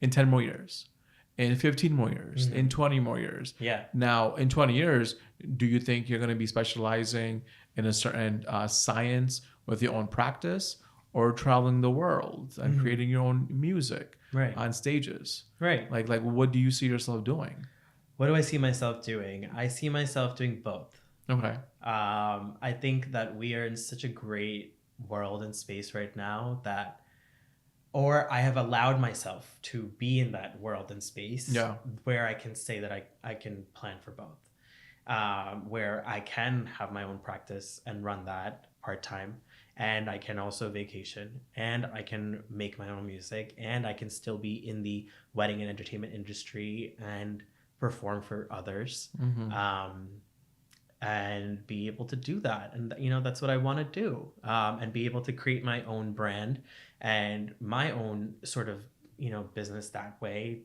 in 10 more years, in 15 more years, in 20 more years. Yeah. Now, in 20 years, do you think you're going to be specializing in a certain science with your own practice, or traveling the world and creating your own music on stages? Right. Like what do you see yourself doing? What do I see myself doing? I see myself doing both. Okay. I think that we are in such a great world and space right now or I have allowed myself to be in that world and space where I can say that I can plan for both. Where I can have my own practice and run that part-time, and I can also vacation, and I can make my own music, and I can still be in the wedding and entertainment industry and perform for others. And be able to do that. And, that's what I want to do. And be able to create my own brand and my own sort of, business that way,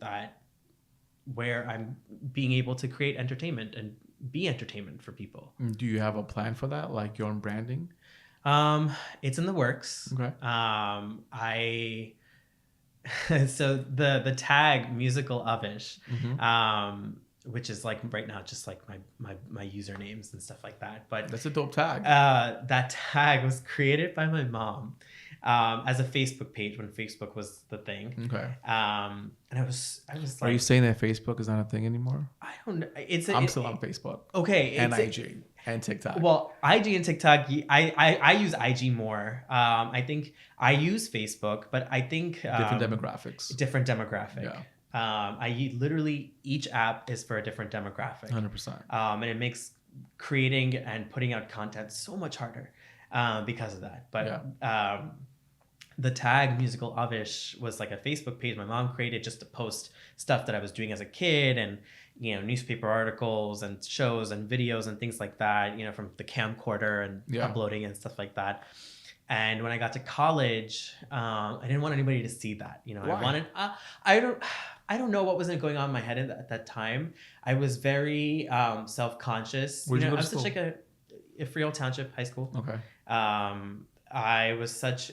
where I'm being able to create entertainment and be entertainment for people. Do you have a plan for that, like your own branding? It's in the works. Okay. So the tag musical Avish, which is like right now just like my usernames and stuff like that. But that's a dope tag. That tag was created by my mom as a Facebook page when Facebook was the thing. Okay. And I was like, are you saying that Facebook is not a thing anymore? I don't know. I'm still on Facebook. Okay. And IG and TikTok. Well, IG and TikTok, I use IG more. I think I use Facebook, but I think different demographics. Different demographic. Yeah. Literally each app is for a different demographic. 100%. And it makes creating and putting out content so much harder because of that. But the tag musical Avish was like a Facebook page my mom created just to post stuff that I was doing as a kid, and newspaper articles and shows and videos and things like that, from the camcorder and uploading and stuff like that. And when I got to college, I didn't want anybody to see that. Why? I don't know what was going on in my head at that time. I was very self-conscious. Where'd you go I to was school? such like a Freehold Township high school. Okay. I was such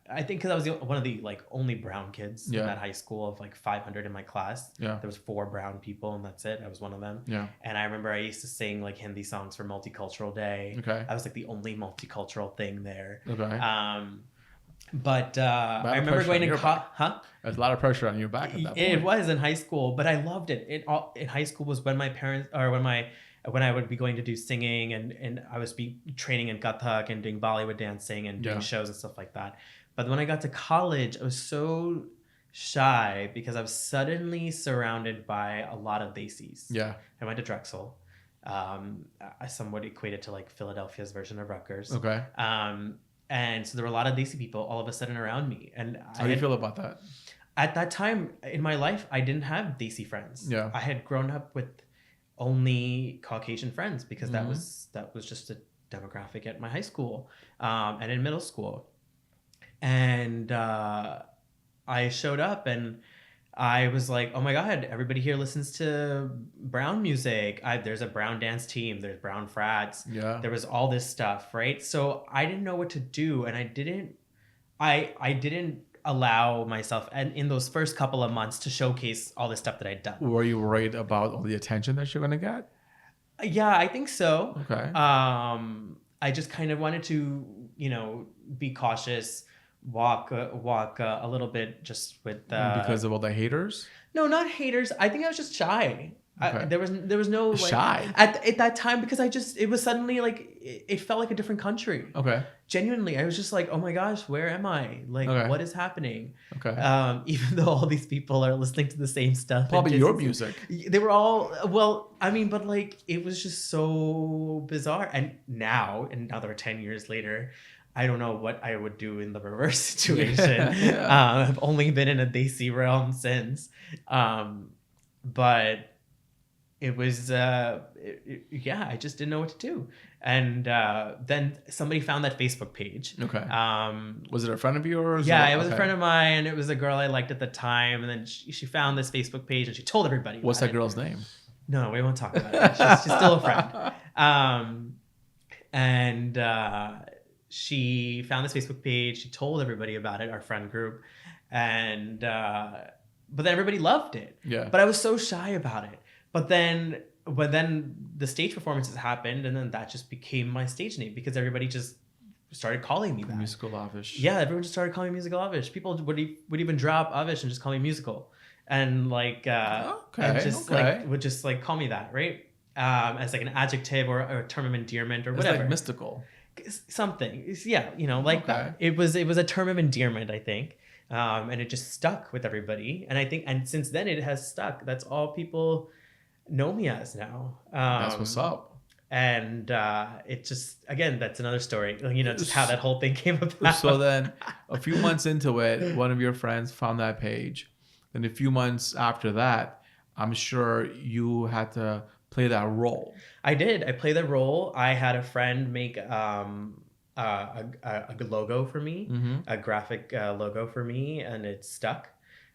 I think because I was one of the only brown kids in that high school of 500 in my class. Yeah. There was 4 brown people and that's it. I was one of them. Yeah. And I remember I used to sing Hindi songs for Multicultural Day. Okay. I was the only multicultural thing there. Okay. But A lot I of remember pressure going on to your back. huh? There's a lot of pressure on your back at that It point. was in high school, but I loved it. In high school was when my parents, or when I would be going to do singing, and I was be training in Kathak and doing Bollywood dancing and doing Yeah. shows and stuff like that. But when I got to college, I was so shy because I was suddenly surrounded by a lot of Desis. Yeah. I went to Drexel. I somewhat equated to like Philadelphia's version of Rutgers. Okay. And so there were a lot of Desi people all of a sudden around me. And How do you feel about that? at that time in my life, I didn't have Desi friends. Yeah. I had grown up with only Caucasian friends because Mm-hmm. that was just a demographic at my high school and in middle school. And I showed up and I was like, oh my God, everybody here listens to brown music. There's a brown dance team. There's brown frats. Yeah. There was all this stuff, right? So I didn't know what to do. And I didn't allow myself, and in those first couple of months, to showcase all the stuff that I'd done. Were you worried about all the attention that you're going to get? Yeah, I think so. Okay. I just kind of wanted to, be cautious, walk a little bit just with Because of all the haters? no, not haters. I think I was just shy. Okay. There was no like, Shy? at that time because it was suddenly like it felt like a different country. Okay. Genuinely, I was just like, oh my gosh, where am I? Like, Okay. what is happening? Okay. Even though all these people are listening to the same stuff. Probably and your just- music. They were all, well, I mean, but like, it was just so bizarre. And now, another 10 years later, I don't know what I would do in the reverse situation. Yeah. I've only been in a Desi realm since. But it was, yeah, I just didn't know what to do. And then somebody found that Facebook page. Okay. Was it a friend of yours? Yeah, or- it was a okay. friend of mine. It was a girl I liked at the time. And then she found this Facebook page and she told everybody. What's about that girl's name? it. No, we won't talk about it. She's still a friend. And she found this Facebook page. She told everybody about it, our friend group. And but then everybody loved it. Yeah. But I was so shy about it. But then the stage performances happened, and then that just became my stage name because everybody just started calling me that. Musical Avish. Yeah, everyone just started calling me Musical Avish. People would even drop Avish and just call me Musical, and like would just like call me that, right? As like an adjective or a term of endearment or It's whatever. like mystical. Something. Yeah, like that. Okay. It was a term of endearment, I think. And it just stuck with everybody. And I think, and since then it has stuck. That's all people know me as now. That's what's up. And it just, again, that's another story. Just how that whole thing came about. So then a few months into it, one of your friends found that page. Then a few months after that, I'm sure you had to play that role. I did. I played the role. I had a friend make a logo for me, a graphic logo for me, and it stuck.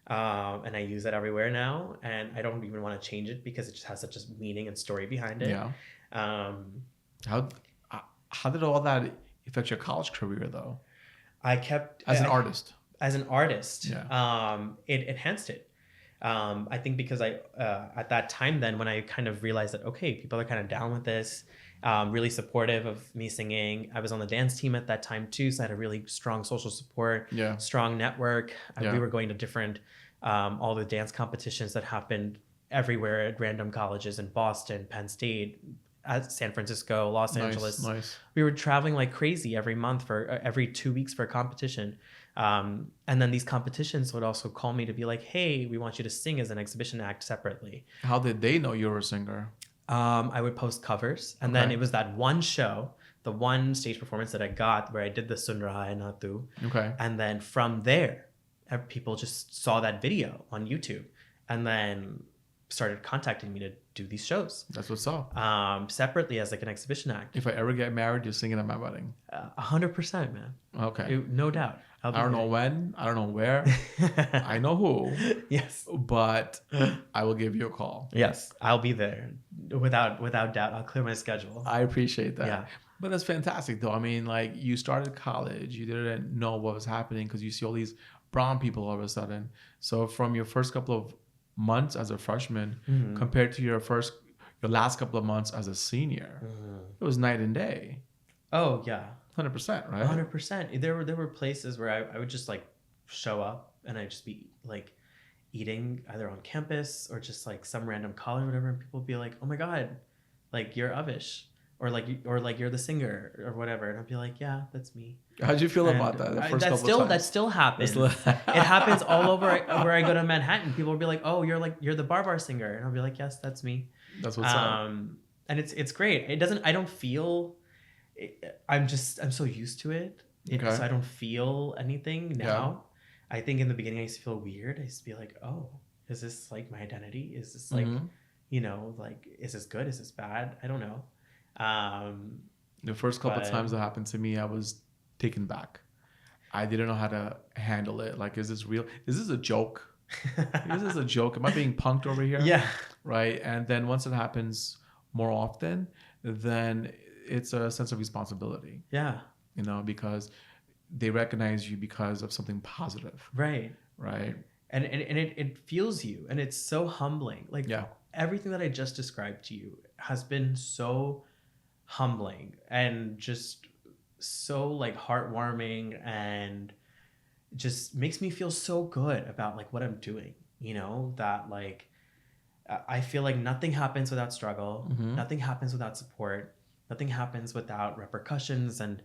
And I use it everywhere now, and I don't even want to change it because it just has such a meaning and story behind it. Yeah. How did all that affect your college career though? I kept As an artist. As an artist, Yeah. It enhanced it. I think because I at that time then when I kind of realized that okay, people are kind of down with this, really supportive of me singing. I was on the dance team at that time too, so I had a really strong social support, Yeah. strong network. Yeah. We were going to different all the dance competitions that happened everywhere at random colleges in Boston, Penn State, at San Francisco, Los Angeles. Nice. We were traveling like crazy every month for every 2 weeks for a competition. And then these competitions would also call me to be like, hey, we want you to sing as an exhibition act separately. How did they know you were a singer? I would post covers. And then Okay. it was that one show, the one stage performance that I got where I did the Sunra and Natu. Okay. And then from there, people just saw that video on YouTube and then started contacting me to do these shows That's what's up. separately as like an exhibition act. If I ever get married, you're singing at my wedding. 100%, man. Okay. No doubt. I don't know when. I don't know where. I know who. Yes. But I will give you a call. Yes. I'll be there without doubt. I'll clear my schedule. I appreciate that. Yeah. But that's fantastic, though. I mean, like, you started college. You didn't know what was happening because you see all these brown people all of a sudden. So from your first couple of months as a freshman compared to your last couple of months as a senior, it was night and day. Oh yeah, 100%, right? 100%. There were places where I would just like show up and I'd just be like eating either on campus or just like some random college or whatever, and people would be like, "Oh my god, like you're Avish," or like you're the singer or whatever, and I'd be like, "Yeah, that's me." How'd you feel about And that the first couple of that times? still That's happens. It happens all over where I go to Manhattan. People will be like, "Oh, you're the bar singer," and I'll be like, "Yes, that's me." that's what's up. And it's great. It doesn't. I don't feel. I'm so used to it. Okay. So I don't feel anything Yeah. now. I think in the beginning I used to feel weird. I used to be like, "Oh, is this like my identity? Is this like, Mhm. like, is this good? Is this bad? I don't know." Um, The first couple of but times that happened to me, I was taken back. I didn't know how to handle it. Like, is this real? Is this a joke? Is this a joke? Am I being punked over here? yeah, Right. And then once it happens more often, then it's a sense of responsibility, yeah, because they recognize you because of something positive. right. Right. And it feels you, and it's so humbling. Like Yeah. everything that I just described to you has been so humbling and just so like heartwarming, and just makes me feel so good about like what I'm doing. That like I feel like nothing happens without struggle, Mhm. nothing happens without support, nothing happens without repercussions and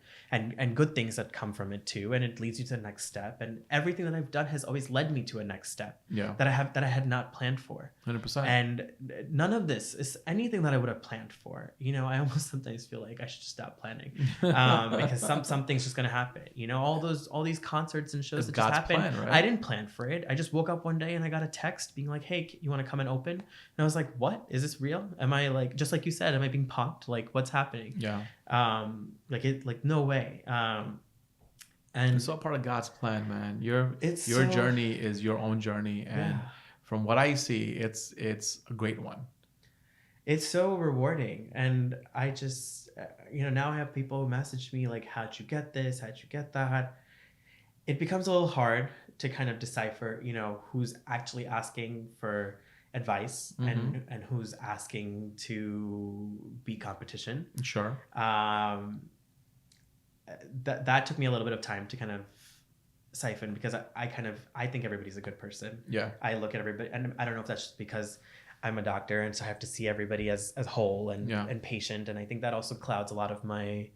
good things that come from it too, and it leads you to the next step, and everything that I've done has always led me to a next step Yeah. that I had not planned for. 100%. And none of this is anything that I would have planned for. I almost sometimes feel like I should just stop planning, because some things just gonna happen. All these concerts and shows It's that just God's happen. plan, right? I didn't plan for it. I just woke up one day and I got a text being like, "Hey, you want to come and open?" And I was like, "What? Is this real? Am I like just like you said? Am I being punked? Like what's happening?" Yeah. Like no way. And It's all part of God's plan, man. Your it's your so, journey is your own journey, and yeah. from what I see, it's a great one. It's so rewarding, and I just now I have people who message me like, "How'd you get this? How'd you get that?" It becomes a little hard to kind of decipher who's actually asking for advice, Mhm. and who's asking to be competition. Sure. That took me a little bit of time to kind of siphon, because I think everybody's a good person. Yeah. I look at everybody, and I don't know if that's just because I'm a doctor, and so I have to see everybody as whole and Yeah. and patient, and I think that also clouds a lot of my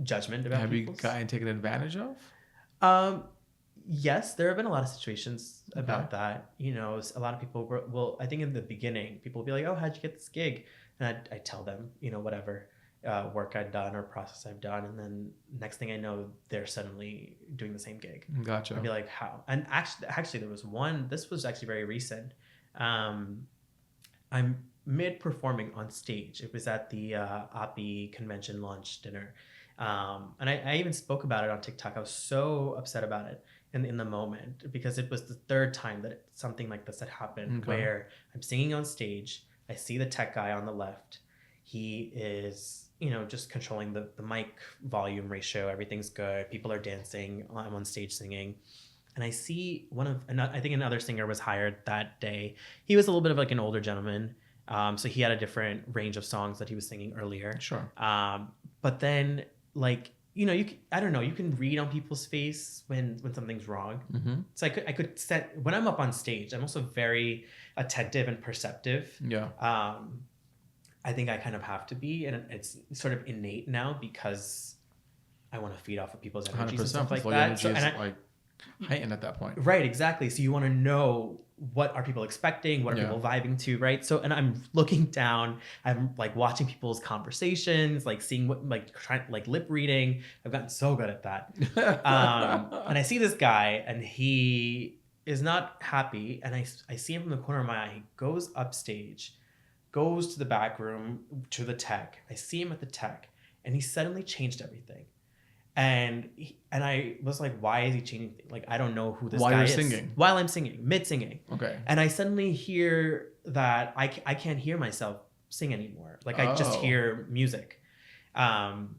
judgment about Have you people. gotten taken advantage of? Yes, there have been a lot of situations about Okay. that. A lot of people will, I think in the beginning, people will be like, "Oh, how'd you get this gig?" And I tell them, whatever work I'd done or process I've done. And then next thing I know, they're suddenly doing the same gig. Gotcha. I'd be like, "How?" And actually there was one, this was actually very recent. I'm mid performing on stage. It was at the API convention launch dinner. And I even spoke about it on TikTok. I was so upset about it in the moment, because it was the third time that something like this had happened, Okay. where I'm singing on stage. I see the tech guy on the left. He is, just controlling the mic volume ratio. Everything's good. People are dancing. I'm on stage singing. And I see I think another singer was hired that day. He was a little bit of like an older gentleman. So he had a different range of songs that he was singing earlier. Sure. But then like, I don't know, you can read on people's face when something's wrong. Mm-hmm. So I could set, when I'm up on stage, I'm also very attentive and perceptive. Yeah. I think I kind of have to be, and it's sort of innate now, because I want to feed off of people's energies and 100%. stuff like Your that. energy So, is and like heightened at that point. right, exactly. So you want to know, what are people expecting? What are people vibing to, right? So, and I'm looking down, I'm like watching people's conversations, like seeing what, like trying, like lip reading. I've gotten so good at that. And I see this guy, and he is not happy, and I see him from the corner of my eye. He goes upstage, goes to the back room to the tech. I see him at the tech, and he suddenly changed everything. And I was like, why is he changing things? Like, I don't know who this guy is. While you're singing? While I'm singing, mid-singing. Okay. And I suddenly hear that I can't hear myself sing anymore. Like, I just hear music. And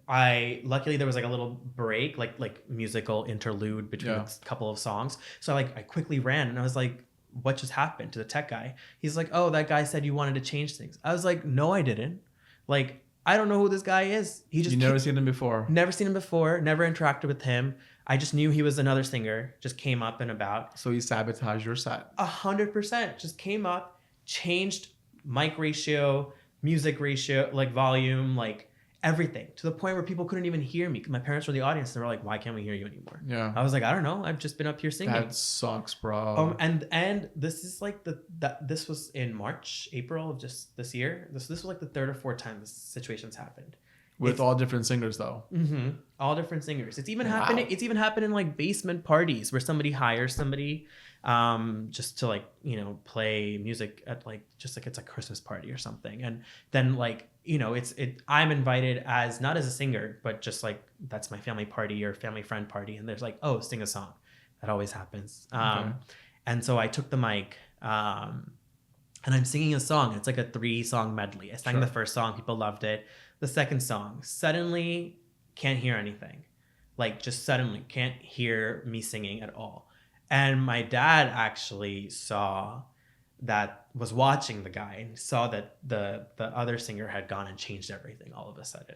luckily there was like a little break, like musical interlude between a couple of songs. So I quickly ran, and I was like, what just happened to the tech guy? He's like, oh, that guy said you wanted to change things. I was like, no, I didn't. Like, I don't know who this guy is. He just You never seen him before. Never seen him before. Never interacted with him. I just knew he was another singer. Just came up and about. So he sabotaged your set. 100%. Just came up, changed mic ratio, music ratio, like volume, like everything, to the point where people couldn't even hear me. My parents were in the audience. They were like, why can't we hear you anymore? Yeah. I was like, I don't know. I've just been up here singing. That sucks, bro. And this is like this was in March, April of just this year. This was like the third or fourth time this situation's happened. With all different singers, though. Mm-hmm. All different singers. It's even Wow. happening. It's even happened in like basement parties where somebody hires somebody just to like, you know, play music at like, just like it's a Christmas party or something. And then like, you know, I'm invited as, not as a singer, but just like, that's my family party or family friend party. And there's like, oh, sing a song. That always happens. Okay. And so I took the mic and I'm singing a song. It's like a 3-song medley. I sang the first song. People loved it. The second song, suddenly can't hear anything. Like just suddenly can't hear me singing at all. And my dad actually was watching the guy and saw that the other singer had gone and changed everything all of a sudden.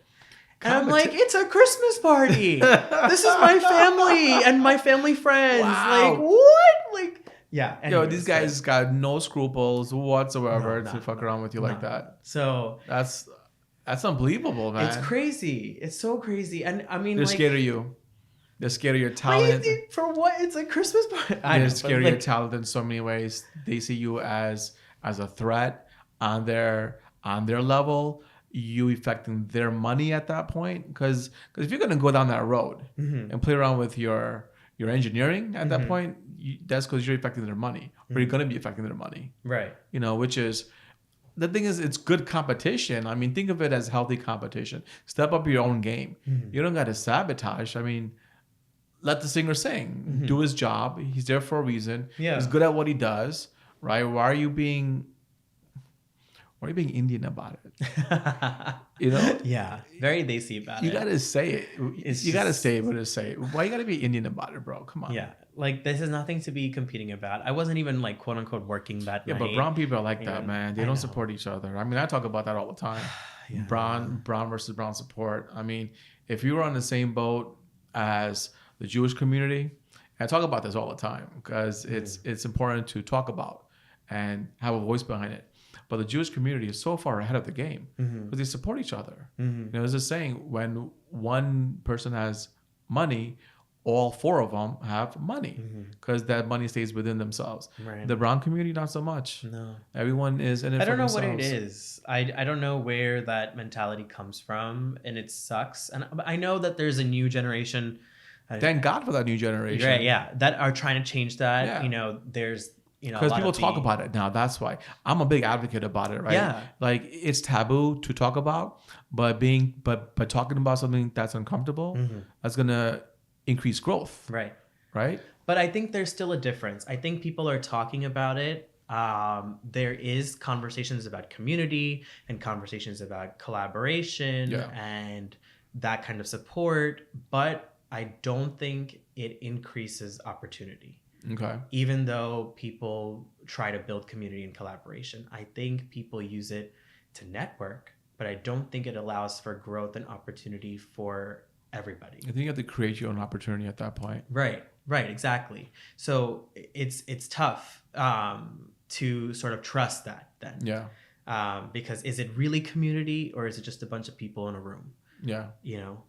And I'm like, it's a Christmas party. This is my family and my family friends. Wow. Like, what? Like, yeah. Yo, anyways, these guys got no scruples whatsoever No, to fuck around with you like that. So that's unbelievable, man. it's crazy. It's so crazy. And I mean, They're like, scared of you. They're scared of your what do talent. you think? For what? It's a Christmas party. They're scared of your talent in so many ways. They see you as a threat on their level. You affecting their money at that point, because if you're gonna go down that road and play around with your engineering at that point, that's because you're affecting their money, or you're gonna be affecting their money, Right. you know, which is the thing is, it's good competition. I mean, think of it as healthy competition. Step up your own game. You don't got to sabotage. I mean, let the singer sing, do his job. He's there for a reason. Yeah. He's good at what he does, right? Why are you being Indian about it? You know? Yeah. Very desi about You it. gotta say it. You gotta just- say what to say. Why you gotta be Indian about it, bro? Come on. Yeah. Like, this is nothing to be competing about. I wasn't even like quote unquote working that Yeah, night. but brown people are like that, Yeah, man. They I don't know. support each other. I mean, I talk about that all the time. Yeah. Brown versus brown support. I mean, if you were on the same boat as the Jewish community, and I talk about this all the time because it's important to talk about and have a voice behind it. But the Jewish community is so far ahead of the game because they support each other. You know, there's a saying, when one person has money, all 4 of them have money because that money stays within themselves. Right. The brown community, not so much. No. Everyone is in it I for don't know themselves. what it is. I don't know where that mentality comes from, and it sucks. And I know that there's a new generation. Thank God for that new generation. Right, yeah, that are trying to change that. Yeah. You know, there's, you know, Because people talk about it now. That's why I'm a big advocate about it, right? Yeah. Like, it's taboo to talk about, but talking about something that's uncomfortable, that's gonna increase growth, Right. right? But I think there's still a difference. I think people are talking about it. There is conversations about community and conversations about collaboration Yeah. and that kind of support, but I don't think it increases opportunity. Okay. Even though people try to build community and collaboration, I think people use it to network, but I don't think it allows for growth and opportunity for everybody. I think you have to create your own opportunity at that point. Right, exactly. So it's tough to sort of trust that then. Yeah. Because is it really community, or is it just a bunch of people in a room? Yeah. You know?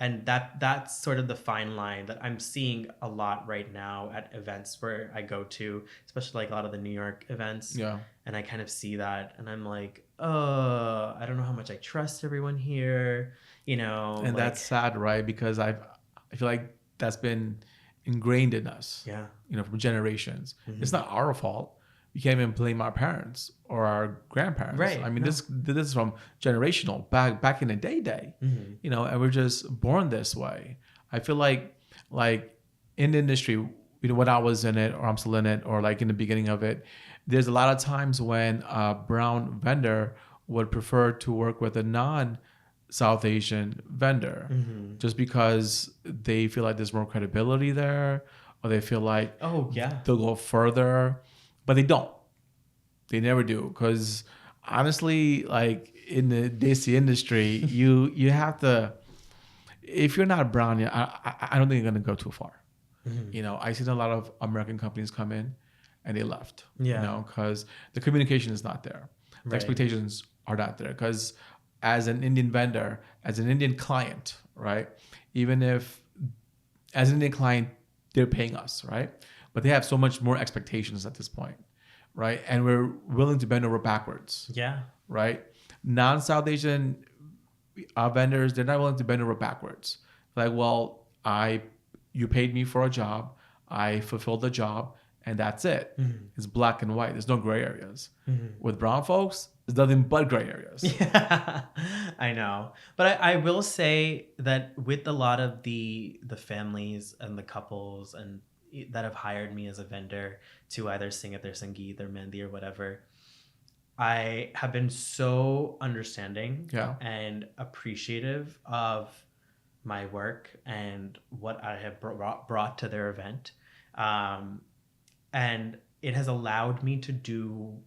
And that's sort of the fine line that I'm seeing a lot right now at events where I go to, especially like a lot of the New York events. Yeah. And I kind of see that, and I'm like, oh, I don't know how much I trust everyone here, you know. And like, that's sad, right? Because I feel like that's been ingrained in us. Yeah. You know, from generations. It's not our fault. We can't even blame our parents or our grandparents. Right. I mean, No. this is from generational back in the day. You know, and we're just born this way. I feel like in the industry, you know, when I was in it, or I'm still in it, or like in the beginning of it, there's a lot of times when a brown vendor would prefer to work with a non-South Asian vendor just because they feel like there's more credibility there, or they feel like Oh yeah. they'll go further, but they don't. They never do, because honestly, like in the desi industry, you have to. If you're not brown, I don't think you're gonna go too far. Mhm. I seen a lot of American companies come in, and they left. Yeah. Because the communication is not there, the Right. expectations are not there. Because as an Indian vendor, as an Indian client, right? Even if as an Indian client, they're paying us, right? But they have so much more expectations at this point, right? And we're willing to bend over backwards, Yeah. right? Non-South Asian vendors, they're not willing to bend over backwards. Like, well, you paid me for a job, I fulfilled the job, and that's it. Mhm. It's black and white. There's no gray areas. Mhm. With brown folks, there's nothing but gray areas. Yeah, I know. But I will say that with a lot of the families and the couples and that have hired me as a vendor to either sing at their sangeet or mehndi or whatever, I have been so understanding Yeah. and appreciative of my work and what I have brought to their event. Um, and it has allowed me to do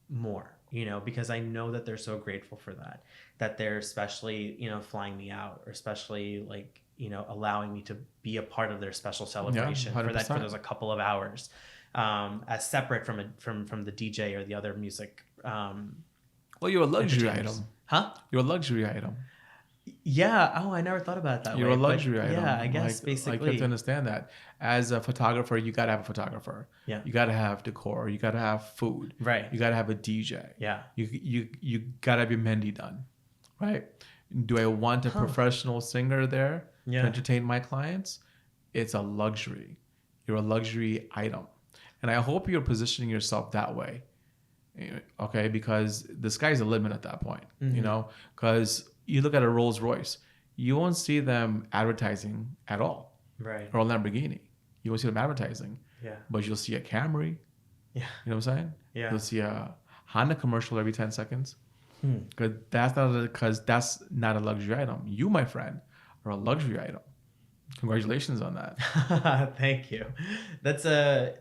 more, because I know that they're so grateful for that they're especially, flying me out, or especially like, allowing me to be a part of their special celebration for 100%. those a couple of hours, as separate from the DJ or the other music. Well, you're a luxury Entertainers. item. Huh? You're a luxury item. Yeah. Oh, I never thought about it that You're way. a luxury But item. yeah, I guess Like you have to basically. understand that. As a photographer, you gotta have a photographer. Yeah. You gotta have decor. You gotta have food. Right. You gotta have a DJ. Yeah. You gotta have your mehndi done, right? Do I want a professional singer there Yeah. to entertain my clients? It's a luxury. You're a luxury item, and I hope you're positioning yourself that way. Okay, because the sky's the limit at that point. Mhm. Because you look at a Rolls Royce, you won't see them advertising at all, Right. or a Lamborghini. You won't see them advertising, Yeah. but you'll see a Camry. Yeah. You know what I'm saying? Yeah. You'll see a Honda commercial every 10 seconds. Hmm. Because that's not a luxury item. You, my friend, are a luxury item. Congratulations on that. Thank you. That's a.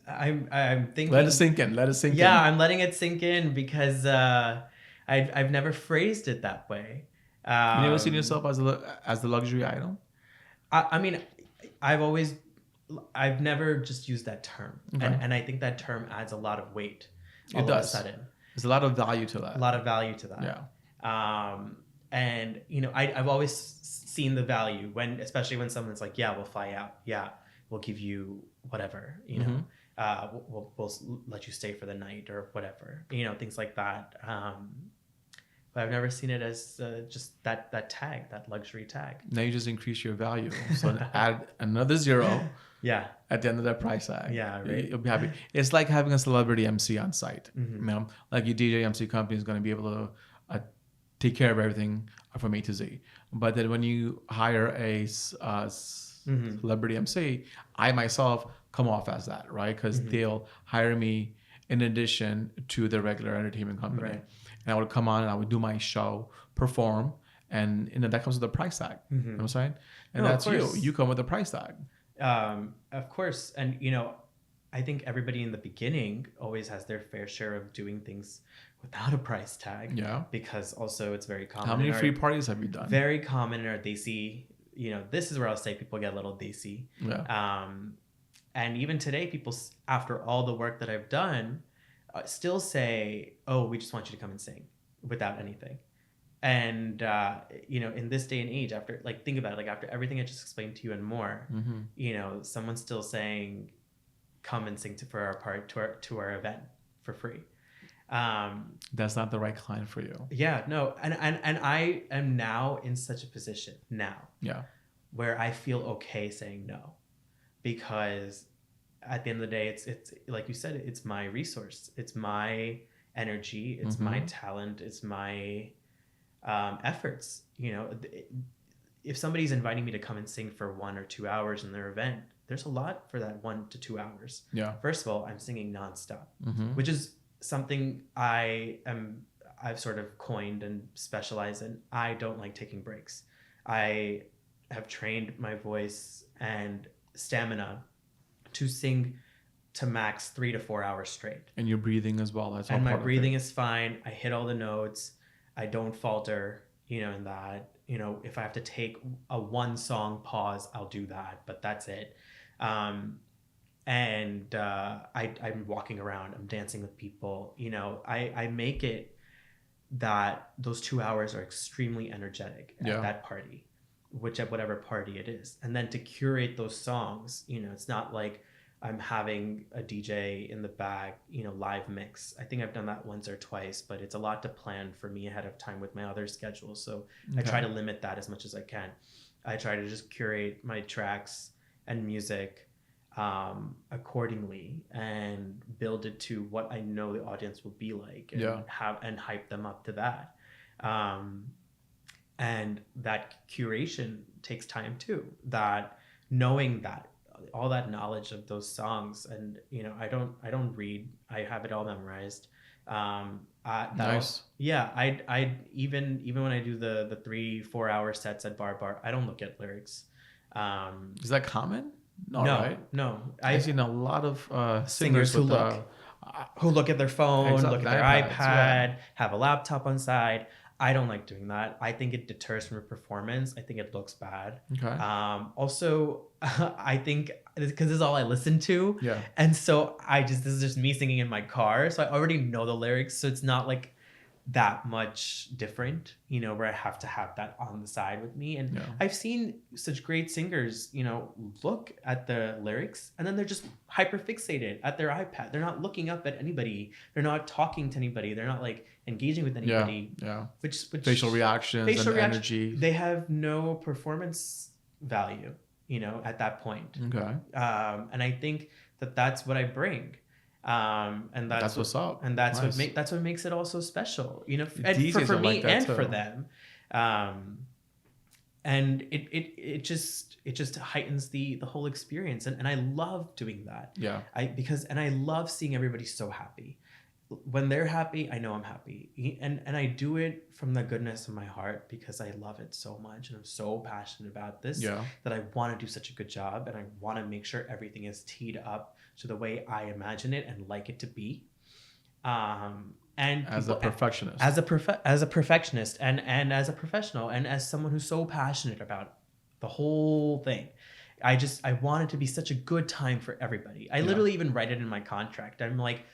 I'm thinking. Let it sink in. Let it sink Yeah, in. I'm letting it sink in because I've never phrased it that way. You never seen Um, yourself as the luxury item? I mean, I've never just used that term, Okay. and I think that term adds a lot of weight. All It of a does. sudden, There's a lot of value to a that. lot of value to that. Yeah. And I've always seen the value especially when someone's like, yeah, we'll fly out, yeah, we'll give you whatever, Mhm. we'll let you stay for the night or whatever, things like that. But I've never seen it as just that tag, that luxury tag. Now you just increase your value. So add another zero Yeah. at the end of that price tag. Yeah, right. You'll be happy. It's like having a celebrity MC on site. Mhm. Like your DJ MC company is going to be able to take care of everything from A to Z. But then when you hire a Mhm. celebrity MC, I myself come off as that, right? Because Mhm. they'll hire me in addition to the regular entertainment company. Right. And I would come on and I would do my show, perform, and that comes with a price tag. You know what I'm saying? And No, of that's you. course. You come with a price tag. Of course. And, I think everybody in the beginning always has their fair share of doing things without a price tag. Yeah. Because also it's very common. How many in our- free parties have you done? Very common in our desi, this is where I'll say people get a little desi. Yeah. And even today, people, after all the work that I've done, still say, oh, we just want you to come and sing without anything. And, in this day and age, after, like, think about it, like, after everything I just explained to you and more, Mm-hmm. Someone's still saying, come and sing for our part to our event for free. That's not the right client for you. Yeah, no. And I am now in such a position now Yeah. where I feel okay saying no, because at the end of the day, it's like you said, it's my resource, it's my energy, it's my talent, it's my efforts. If somebody's inviting me to come and sing for 1 or 2 hours in their event, there's a lot for that 1 to 2 hours. Yeah. First of all, I'm singing nonstop, Mm-hmm. which is something I've sort of coined and specialized in. I don't like taking breaks. I have trained my voice and stamina to sing to max 3 to 4 hours straight. And your breathing as well. That's all And my part of breathing it. is fine. I hit all the notes. I don't falter, in that, if I have to take a one song pause, I'll do that, but that's it. And I'm walking around, I'm dancing with people, I make it that those 2 hours are extremely energetic at that party, whatever party it is. And then to curate those songs, it's not like I'm having a DJ in the back, live mix. I think I've done that once or twice, but it's a lot to plan for me ahead of time with my other schedules. So I try to limit that as much as I can. I try to just curate my tracks and music accordingly and build it to what I know the audience will be like, and hype them up to that. And that curation takes time too. That knowing that all that knowledge of those songs, and I don't read. I have it all memorized. Nice. I even when I do the 3-4 hour sets at Bar, I don't look at lyrics. Is that common? No, right? No. I've seen a lot of singers who look at their phone, look at their iPad, have a laptop on side. I don't like doing that. I think it deters from a performance. I think it looks bad. Okay. Also, I think because this is all I listen to. Yeah. And so this is just me singing in my car. So I already know the lyrics. So it's not like that much different, where I have to have that on the side with me. And I've seen such great singers, look at the lyrics and then they're just hyper fixated at their iPad. They're not looking up at anybody. They're not talking to anybody. They're not like engaging with anybody. Yeah. Which facial reactions and energy. They have no performance value, at that point. Okay. And I think that's what I bring. And that's what's up. And that's nice. what makes it all so special, and for me and for them. And it just heightens the whole experience. And I love doing that. Yeah. I love seeing everybody so happy. When they're happy, I know I'm happy. And I do it from the goodness of my heart because I love it so much. And I'm so passionate about this that I want to do such a good job. And I want to make sure everything is teed up to the way I imagine it and like it to be. And as a perfectionist. As a perfectionist and as a professional and as someone who's so passionate about the whole thing. I want it to be such a good time for everybody. I literally even write it in my contract. I'm like,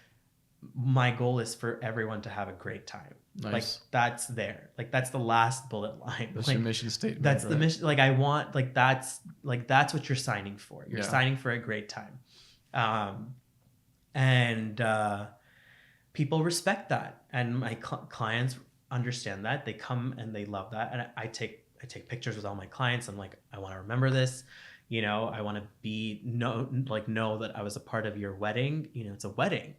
my goal is for everyone to have a great time. Nice. Like that's there. Like that's the last bullet line. That's like, your mission statement. That's the mission. Like I want, that's what you're signing for. You're signing for a great time. And people respect that. And my clients understand that. They come and they love that. And I take pictures with all my clients. I'm like, I want to remember this. I want to know that I was a part of your wedding. It's a wedding.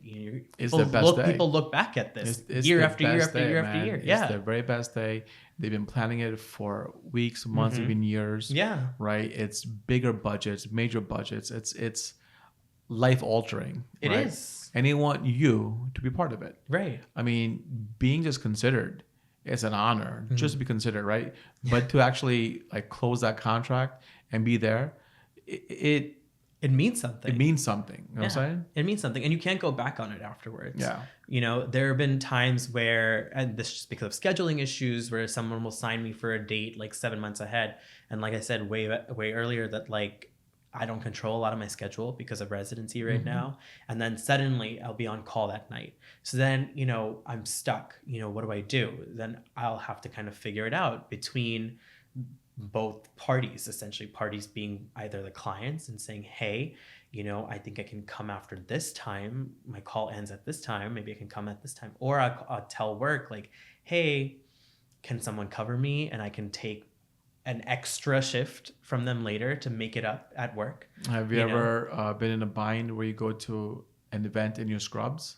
It's the best day. People look back at this it's year after year after year after year. It's their very best day. They've been planning it for weeks, months, even years. Yeah. Right. It's bigger budgets, major budgets. It's life altering. It right? is. And they want you to be part of it. Right. I mean, being just considered, it's an honor just to be considered, right? But to actually like close that contract and be there, it means something. It means something. You know what I'm saying? It means something. And you can't go back on it afterwards. Yeah. There have been times where, and this is just because of scheduling issues, where someone will sign me for a date like 7 months ahead. And like I said way earlier, that like I don't control a lot of my schedule because of residency right now. And then suddenly I'll be on call that night. So then, I'm stuck. What do I do? Then I'll have to kind of figure it out between both parties, essentially parties being either the clients and saying, hey, I think I can come after this time. My call ends at this time. Maybe I can come at this time. Or I'll tell work like, hey, can someone cover me? And I can take an extra shift from them later to make it up at work. Have you ever been in a bind where you go to an event in your scrubs?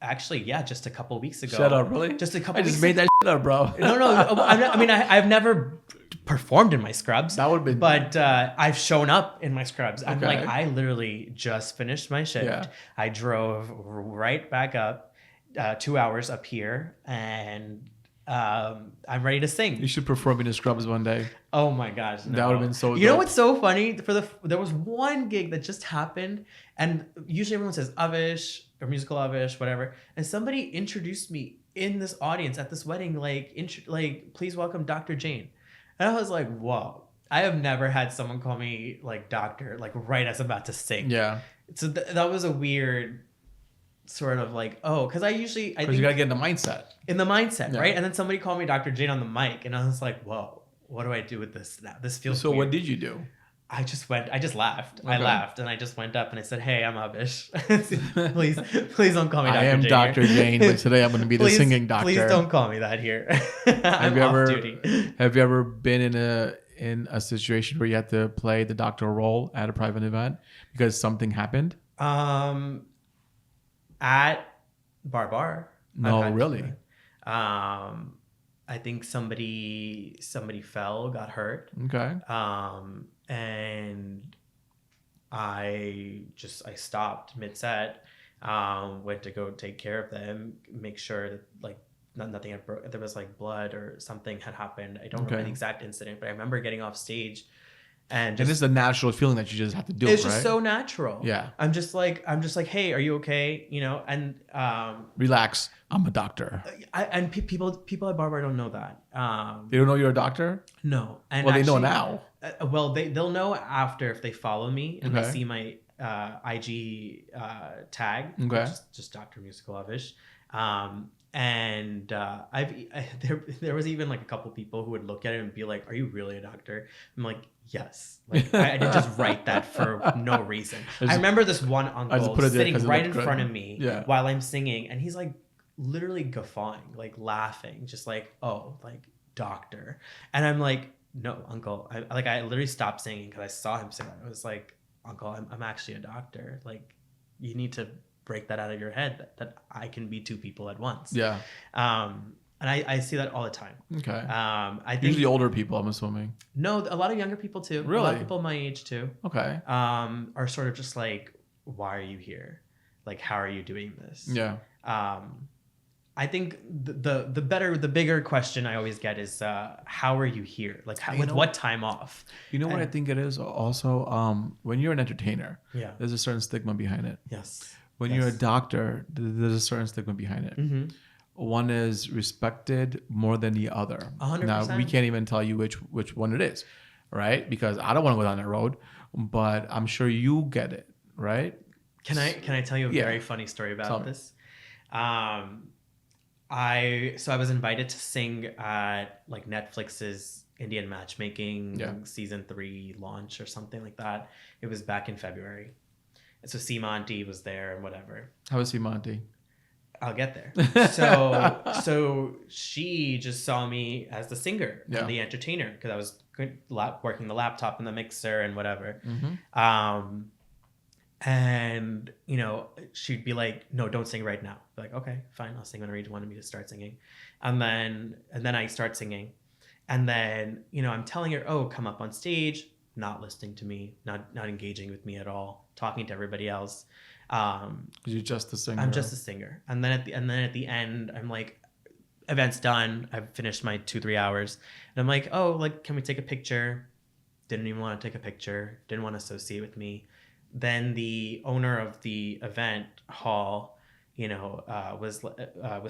Actually, yeah, just a couple of weeks ago. Shut up, really? Just a couple. I just made that shit up, bro. No. I've never performed in my scrubs. That would have been. But I've shown up in my scrubs. I'm Okay. like, I literally just finished my shift. Yeah. I drove right back up, 2 hours up here, and I'm ready to sing. You should perform in the Scrubs one day. Oh my gosh, no. That would have been so You know dope. what's so funny? There was one gig that just happened, and usually everyone says Avish or musical Avish, whatever. And somebody introduced me in this audience at this wedding, like please welcome Dr. Jain. And I was like, whoa. I have never had someone call me like doctor, like right as I'm about to sing. Yeah. So that was a weird sort of like, oh, because I Because think you got to get in the mindset. yeah. Right? And then somebody called me Dr. Jane on the mic, and I was like, whoa, what do I do with this now? This feels So weird. what did you do? I just laughed. Okay. I laughed, and I just went up and I said, hey, I'm Avish. please don't call me Dr. I am Jane Dr. here. Jane, but today I'm going to be the singing doctor. Please don't call me that here. I'm off duty. Have you ever been in a situation where you had to play the doctoral role at a private event because something happened? At Bar. No, really. I think somebody fell, got hurt. Okay. And I stopped mid set, went to go take care of them, make sure that like nothing had there was like blood or something had happened. I don't remember the exact incident, but I remember getting off stage and this is a natural feeling that you just have to do. It's just so natural. Yeah. I'm just like, hey, are you okay? You know, and relax. I'm a doctor. People at Bar don't know that. They don't know you're a doctor? No. And well, they know now. They'll know after if they follow me and Okay. they see my IG tag, Okay. which is just Dr. Musical Avish. There was even like a couple people who would look at it and be like, "Are you really a doctor?" I'm like, "Yes." Like I didn't just write that for no reason. I remember this one uncle sitting right in front of me while I'm singing, and he's like literally guffawing, like laughing, just like, "Oh, like doctor," and I'm like, "No, uncle." I literally stopped singing because I saw him sing. I was like, "Uncle, I'm actually a doctor. Like, you need to break that out of your head that I can be two people at once." Yeah. And I see that all the time. Okay. I think Usually older people, I'm assuming. no, a lot of younger people too. Really? A lot of people my age too. Okay. Are sort of just like, why are you here? Like, how are you doing this? Yeah. I think the bigger question I always get is, how are you here? Like, with what time off? You know what I think it is also? When you're an entertainer, Yeah. there's a certain stigma behind it. Yes. When you're a doctor, there's a certain stigma behind it. Mm-hmm. One is respected more than the other. 100%. Now, we can't even tell you which one it is, right? Because I don't want to go down that road, but I'm sure you get it, right? Can I tell you a very funny story about this? I was invited to sing at like Netflix's Indian Matchmaking season 3 launch or something like that. It was back in February. And so Seema Auntie was there and whatever. How is Seema Auntie? I'll get there. So she just saw me as the singer and the entertainer because I was working the laptop and the mixer and whatever. Mm-hmm. And you know, she'd be like, "No, don't sing right now." I'd be like, okay, fine, I'll sing whenever you wanted me to start singing. And then I start singing, and then you know, I'm telling her, "Oh, come up on stage," not listening to me, not engaging with me at all, talking to everybody else. You're just a singer. I'm just a singer. And then at the end, I'm like, event's done. I've finished my 2-3 hours. And I'm like, oh, like, can we take a picture? Didn't even want to take a picture. Didn't want to associate with me. Then the owner of the event hall, you know, was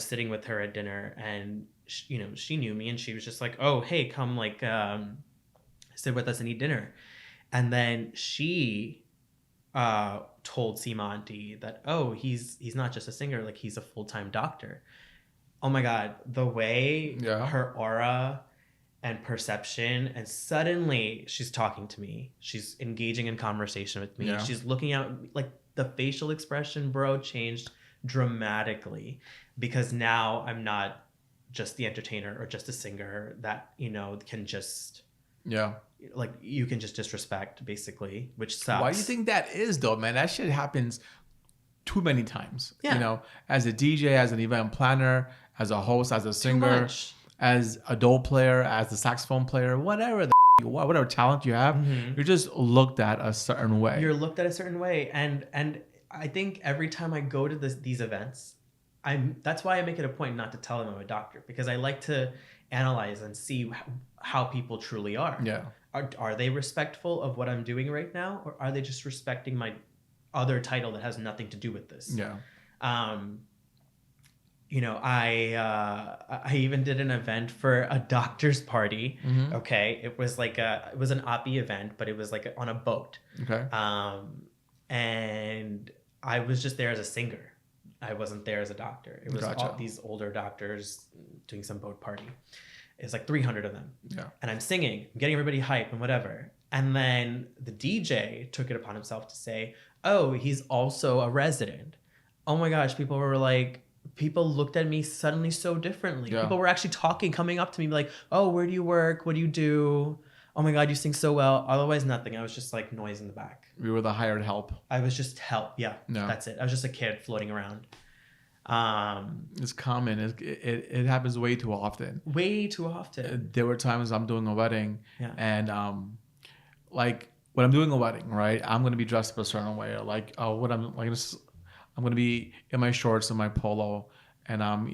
sitting with her at dinner, and she knew me, and she was just like, oh, hey, come like sit with us and eat dinner. And then she told Seema Auntie that, oh, he's not just a singer, like he's a full-time doctor. Oh my God, the way her aura and perception, and suddenly she's talking to me, she's engaging in conversation with me, she's looking out, like the facial expression, bro, changed dramatically, because now I'm not just the entertainer or just a singer that, you know, can just like, you can just disrespect, basically, which sucks. Why do you think that is, though, man? That shit happens too many times. You know, as a DJ, as an event planner, as a host, as a singer, as a dole player, as a saxophone player, whatever whatever talent you have, you're just looked at a certain way. You're looked at a certain way, and I think every time I go to these events, That's why I make it a point not to tell them I'm a doctor, because I like to analyze and see how people truly are. Yeah. Are they respectful of what I'm doing right now, or are they just respecting my other title that has nothing to do with this? Yeah. You know, I even did an event for a doctor's party. Mm-hmm. Okay, it was an oppie event, but it was like on a boat. Okay. And I was just there as a singer. I wasn't there as a doctor. It was Gotcha. all these older doctors doing some boat party. It's like 300 of them. Yeah. And I'm singing, I'm getting everybody hype and whatever. And then the DJ took it upon himself to say, oh, he's also a resident. Oh my gosh, people looked at me suddenly so differently. Yeah. People were actually coming up to me like, oh, where do you work? What do you do? Oh my God, you sing so well. Otherwise, nothing. I was just like noise in the back. We were the hired help. I was just help. Yeah, No. That's it. I was just a kid floating around. It's common. It happens way too often. Way too often. There were times I'm doing a wedding, Yeah. and like when I'm doing a wedding, right? I'm gonna be dressed up a certain way, or like what I'm like. I'm gonna be in my shorts and my polo, and I'm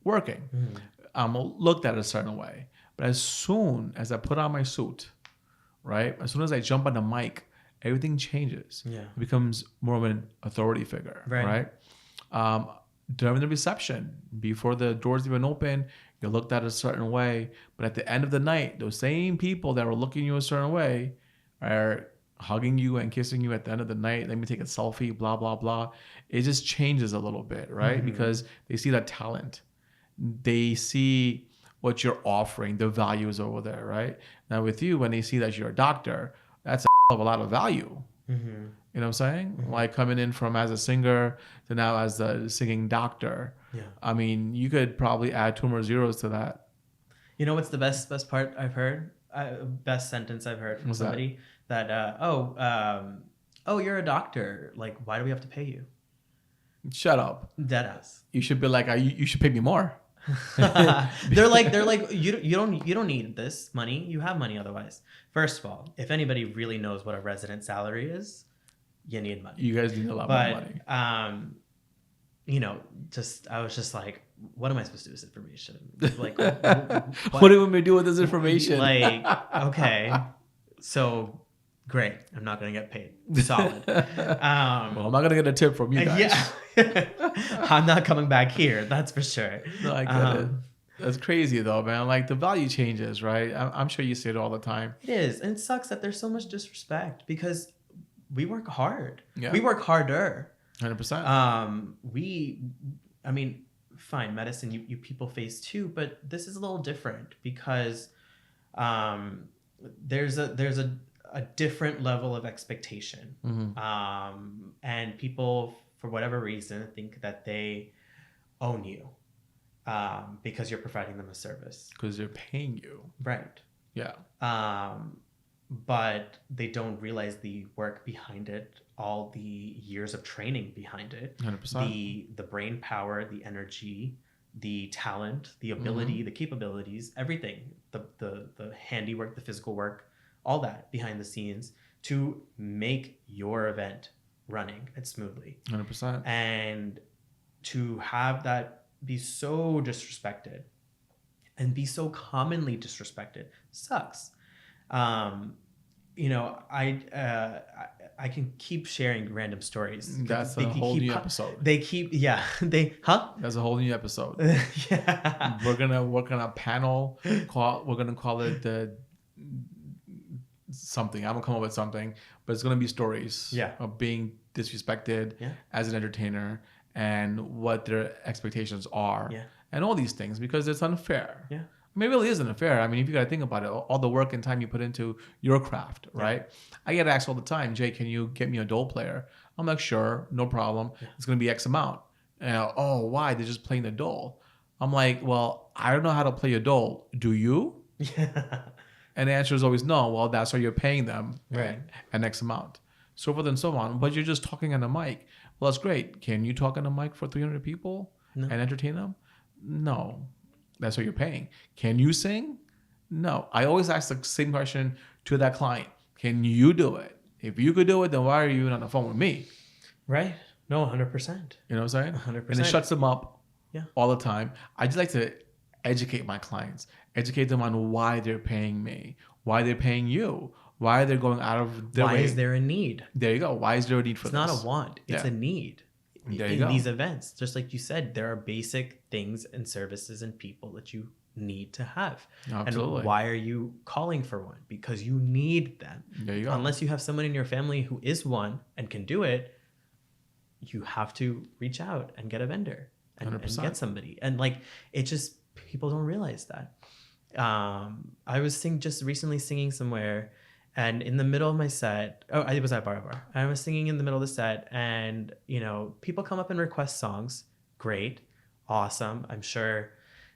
working. Mm. I'm looked at a certain way. But as soon as I put on my suit, right? As soon as I jump on the mic, everything changes. Yeah. It becomes more of an authority figure, Right. During the reception, before the doors even open, you're looked at a certain way. But at the end of the night, those same people that were looking you a certain way are hugging you and kissing you at the end of the night. Let me take a selfie, blah, blah, blah. It just changes a little bit, right? Mm-hmm. Because they see that talent. They see what you're offering, the value is over there, right? Now with you, when they see that you're a doctor, that's a lot of value. Mm-hmm. You know what I'm saying? Mm-hmm. Like coming in from as a singer to now as the singing doctor. Yeah. I mean, you could probably add 2 more zeros to that. You know what's the best part I've heard? Best sentence I've heard from What's that? somebody that you're a doctor. Like, why do we have to pay you? Shut up. Deadass. You should be like, you should pay me more. they're like you don't need this money. You have money otherwise. First of all, if anybody really knows what a resident salary is, you need money. You guys need a lot more money. I was just like, what am I supposed to do with this information? Like, what do we do with this information? Like, okay, so great. I'm not gonna get paid. Solid. Well, I'm not gonna get a tip from you guys. Yeah. I'm not coming back here. That's for sure. No, I get it. That's crazy though, man. Like the value changes, right? I'm sure you see it all the time. It is, and it sucks that there's so much disrespect because we work hard. Yeah. We work harder. 100%. I mean, fine, medicine you people face too, but this is a little different because there's a different level of expectation. Mm-hmm. And people, for whatever reason, think that they own you because you're providing them a service. Because they're paying you. Right. Yeah. But they don't realize the work behind it, all the years of training behind it, 100%. the brain power, the energy, the talent, the ability, the capabilities, everything, the handiwork, the physical work, all that behind the scenes to make your event running and smoothly. 100%. And to have that be so disrespected and be so commonly disrespected sucks. I can keep sharing random stories. That's a whole new episode. That's a whole new episode. Yeah. We're gonna work on a panel. We're gonna call it the something. I'm gonna come up with something, but it's gonna be stories. Yeah. Of being disrespected as an entertainer and what their expectations are. Yeah. And all these things because it's unfair. Yeah. I mean, it really isn't unfair. I mean, if you got to think about it, all the work and time you put into your craft, right? Yeah. I get asked all the time, Jay, can you get me a dole player? I'm like, sure, no problem. Yeah. It's going to be X amount. And oh, why? They're just playing the dole. I'm like, well, I don't know how to play a dole. Do you? Yeah. And the answer is always no. Well, that's why you're paying them right. an X amount. So forth and so on. But you're just talking on the mic. Well, that's great. Can you talk on the mic for 300 people and entertain them? No. That's what you're paying. Can you sing? No. I always ask the same question to that client. Can you do it? If you could do it, then why are you on the phone with me? Right. No, 100%. You know what I'm saying? 100%. And it shuts them up Yeah. all the time. I just like to educate my clients, educate them on why they're paying me, why they're paying you, why they're going out of their Why way. is there a need? There you go. Why is there a need for It's this? not a want. It's Yeah. a need. There you In go. these events, just like you said, there are basic things and services and people that you need to have. Absolutely. And why are you calling for one? Because you need them. There you go. Unless you have someone in your family who is one and can do it, you have to reach out and get a vendor and 100%. get somebody. And like, it just, people don't realize that. I was just recently singing somewhere, and in the middle of my set, I was at Bar. I was singing in the middle of the set, and people come up and request songs. Great, awesome. I'm sure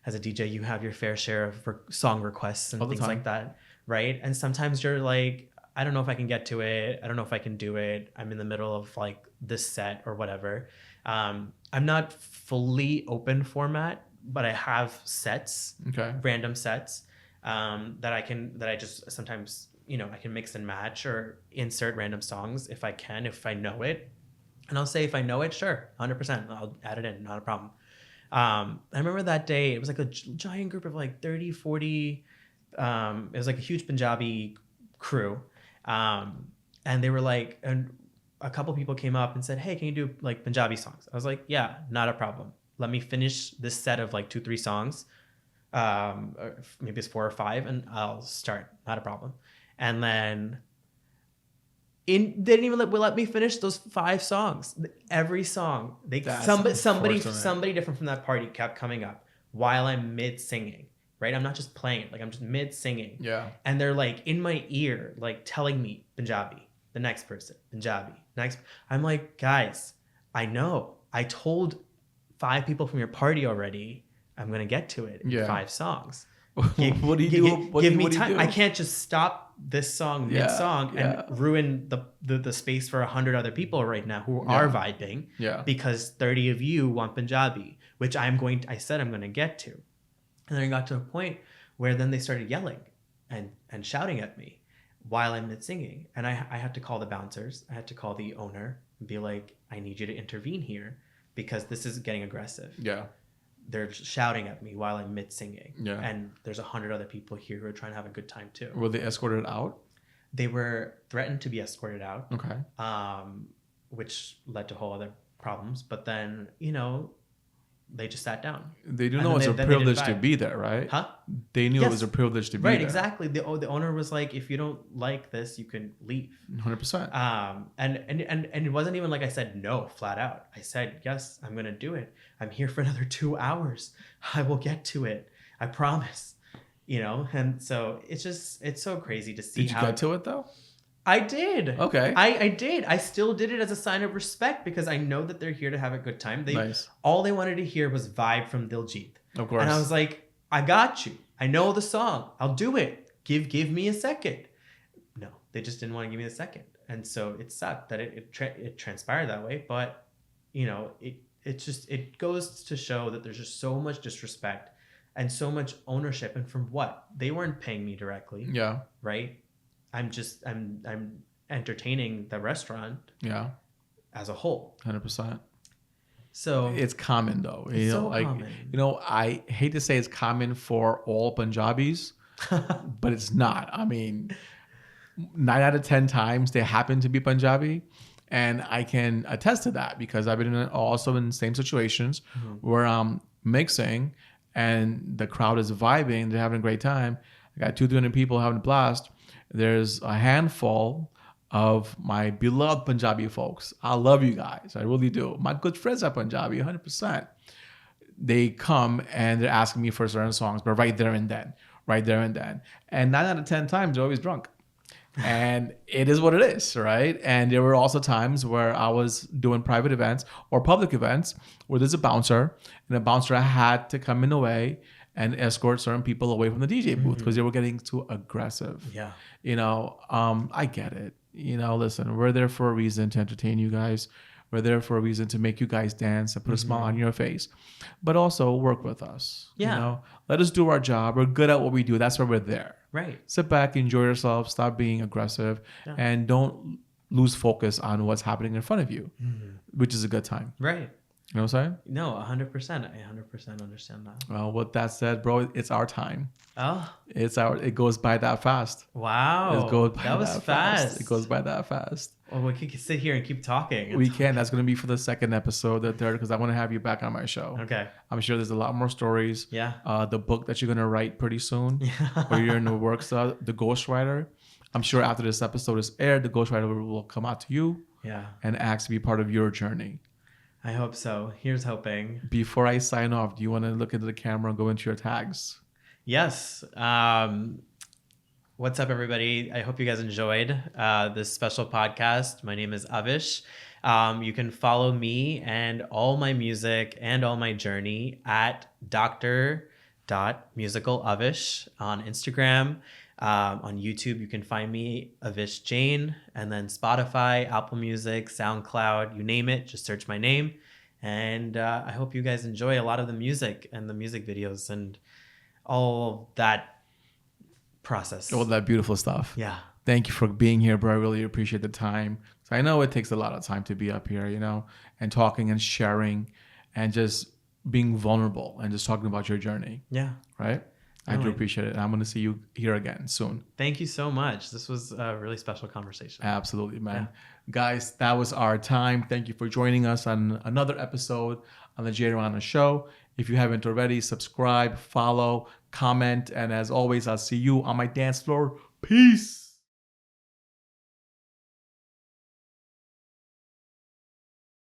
as a DJ you have your fair share of song requests and things like that, right? And sometimes you're like, I don't know if I can get to it. I don't know if I can do it. I'm in the middle of like this set or whatever. I'm not fully open format, but I have sets, random sets that I just sometimes, I can mix and match or insert random songs if I know it. And I'll say, if I know it, sure, 100%, I'll add it in, not a problem. I remember that day, it was like a giant group of like 30, 40, it was like a huge Punjabi crew. And they were like, and a couple people came up and said, hey, can you do like Punjabi songs? I was like, yeah, not a problem. Let me finish this set of like 2-3 songs. Or maybe it's 4 or 5, and I'll start, not a problem. And then they didn't even let me finish those 5 songs. Every song, somebody different from that party kept coming up while I'm mid singing, right? I'm not just playing it, like I'm just mid singing. Yeah. And they're like in my ear, like telling me Punjabi, the next person, Punjabi, next. I'm like, guys, I know. I told 5 people from your party already, I'm going to get to it in 5 songs. What do you do? Give me time. I can't just stop this song mid-song and ruin the space for 100 other people right now who are vibing because 30 of you want Punjabi, which I said I'm going to get to. And then I got to a point where then they started yelling and shouting at me while I'm mid-singing. And I had to call the bouncers. I had to call the owner and be like, I need you to intervene here because this is getting aggressive. Yeah. They're shouting at me while I'm mid-singing. Yeah. And there's 100 other people here who are trying to have a good time too. Were they escorted out? They were threatened to be escorted out. Okay. Which led to whole other problems. But then, they just sat down. They do know it's a privilege to be there, right? Huh? They knew it was a privilege to be there. Right, exactly. The owner was like, if you don't like this, you can leave. 100%. And it wasn't even like I said no flat out. I said, yes, I'm going to do it. I'm here for another 2 hours. I will get to it. I promise. And so it's so crazy to see. Did you get to it though? I did. Okay. I did. I still did it as a sign of respect because I know that they're here to have a good time. All they wanted to hear was vibe from Diljit. Of course. And I was like, I got you. I know the song. I'll do it. Give me a second. No, they just didn't want to give me a second. And so it sucked that it transpired that way. But, it goes to show that there's just so much disrespect and so much ownership. And from what? They weren't paying me directly. Yeah. Right? I'm entertaining the restaurant as a whole. 100%. So it's common though. Common. I hate to say it's common for all Punjabis, but it's not. I mean, 9 out of 10 times they happen to be Punjabi. And I can attest to that because I've been also in the same situations where I'm mixing and the crowd is vibing. They're having a great time. I got 200-300 people having a blast. There's a handful of my beloved Punjabi folks. I love you guys. I really do. My good friends are Punjabi, 100%. They come and they're asking me for certain songs, but right there and then. And 9 out of 10 times, they're always drunk. And it is what it is, right? And there were also times where I was doing private events or public events where there's a bouncer, and the bouncer had to come in the way and escort certain people away from the DJ booth because they were getting too aggressive. Yeah. I get it. Listen, we're there for a reason to entertain you guys. We're there for a reason to make you guys dance and put a smile on your face, but also work with us. Yeah. Let us do our job. We're good at what we do. That's why we're there. Right. Sit back, enjoy yourself, stop being aggressive, and don't lose focus on what's happening in front of you, which is a good time. Right. You know what I'm saying? No, 100%. I 100% understand that. Well, with that said, bro, it's our time. Oh, It goes by that fast. wow. It goes by That was fast. It goes by that fast. Well, we could sit here and keep talking. We can. That's going to be for the second episode, the third, because I want to have you back on my show. Okay. I'm sure there's a lot more stories. Yeah. The book that you're going to write pretty soon, or you're in the works of, the Ghostwriter. I'm sure after this episode is aired, the Ghostwriter will come out to you Yeah. and ask to be part of your journey. I hope so. Here's hoping. Before I sign off, do you want to look into the camera and go into your tags? Yes. What's up, everybody? I hope you guys enjoyed this special podcast. My name is Avish. You can follow me and all my music and all my journey at dr.musicalavish on Instagram. On YouTube, you can find me, Avish Jain, and then Spotify, Apple Music, SoundCloud, you name it, just search my name. And I hope you guys enjoy a lot of the music and the music videos and all that process. All that beautiful stuff. Yeah. Thank you for being here, bro. I really appreciate the time. So I know it takes a lot of time to be up here, and talking and sharing and just being vulnerable and just talking about your journey. Yeah. Right? I do appreciate it. And I'm going to see you here again soon. Thank you so much. This was a really special conversation. Absolutely, man. Yeah. Guys, that was our time. Thank you for joining us on another episode on the Rana Show. If you haven't already, subscribe, follow, comment. And as always, I'll see you on my dance floor. Peace.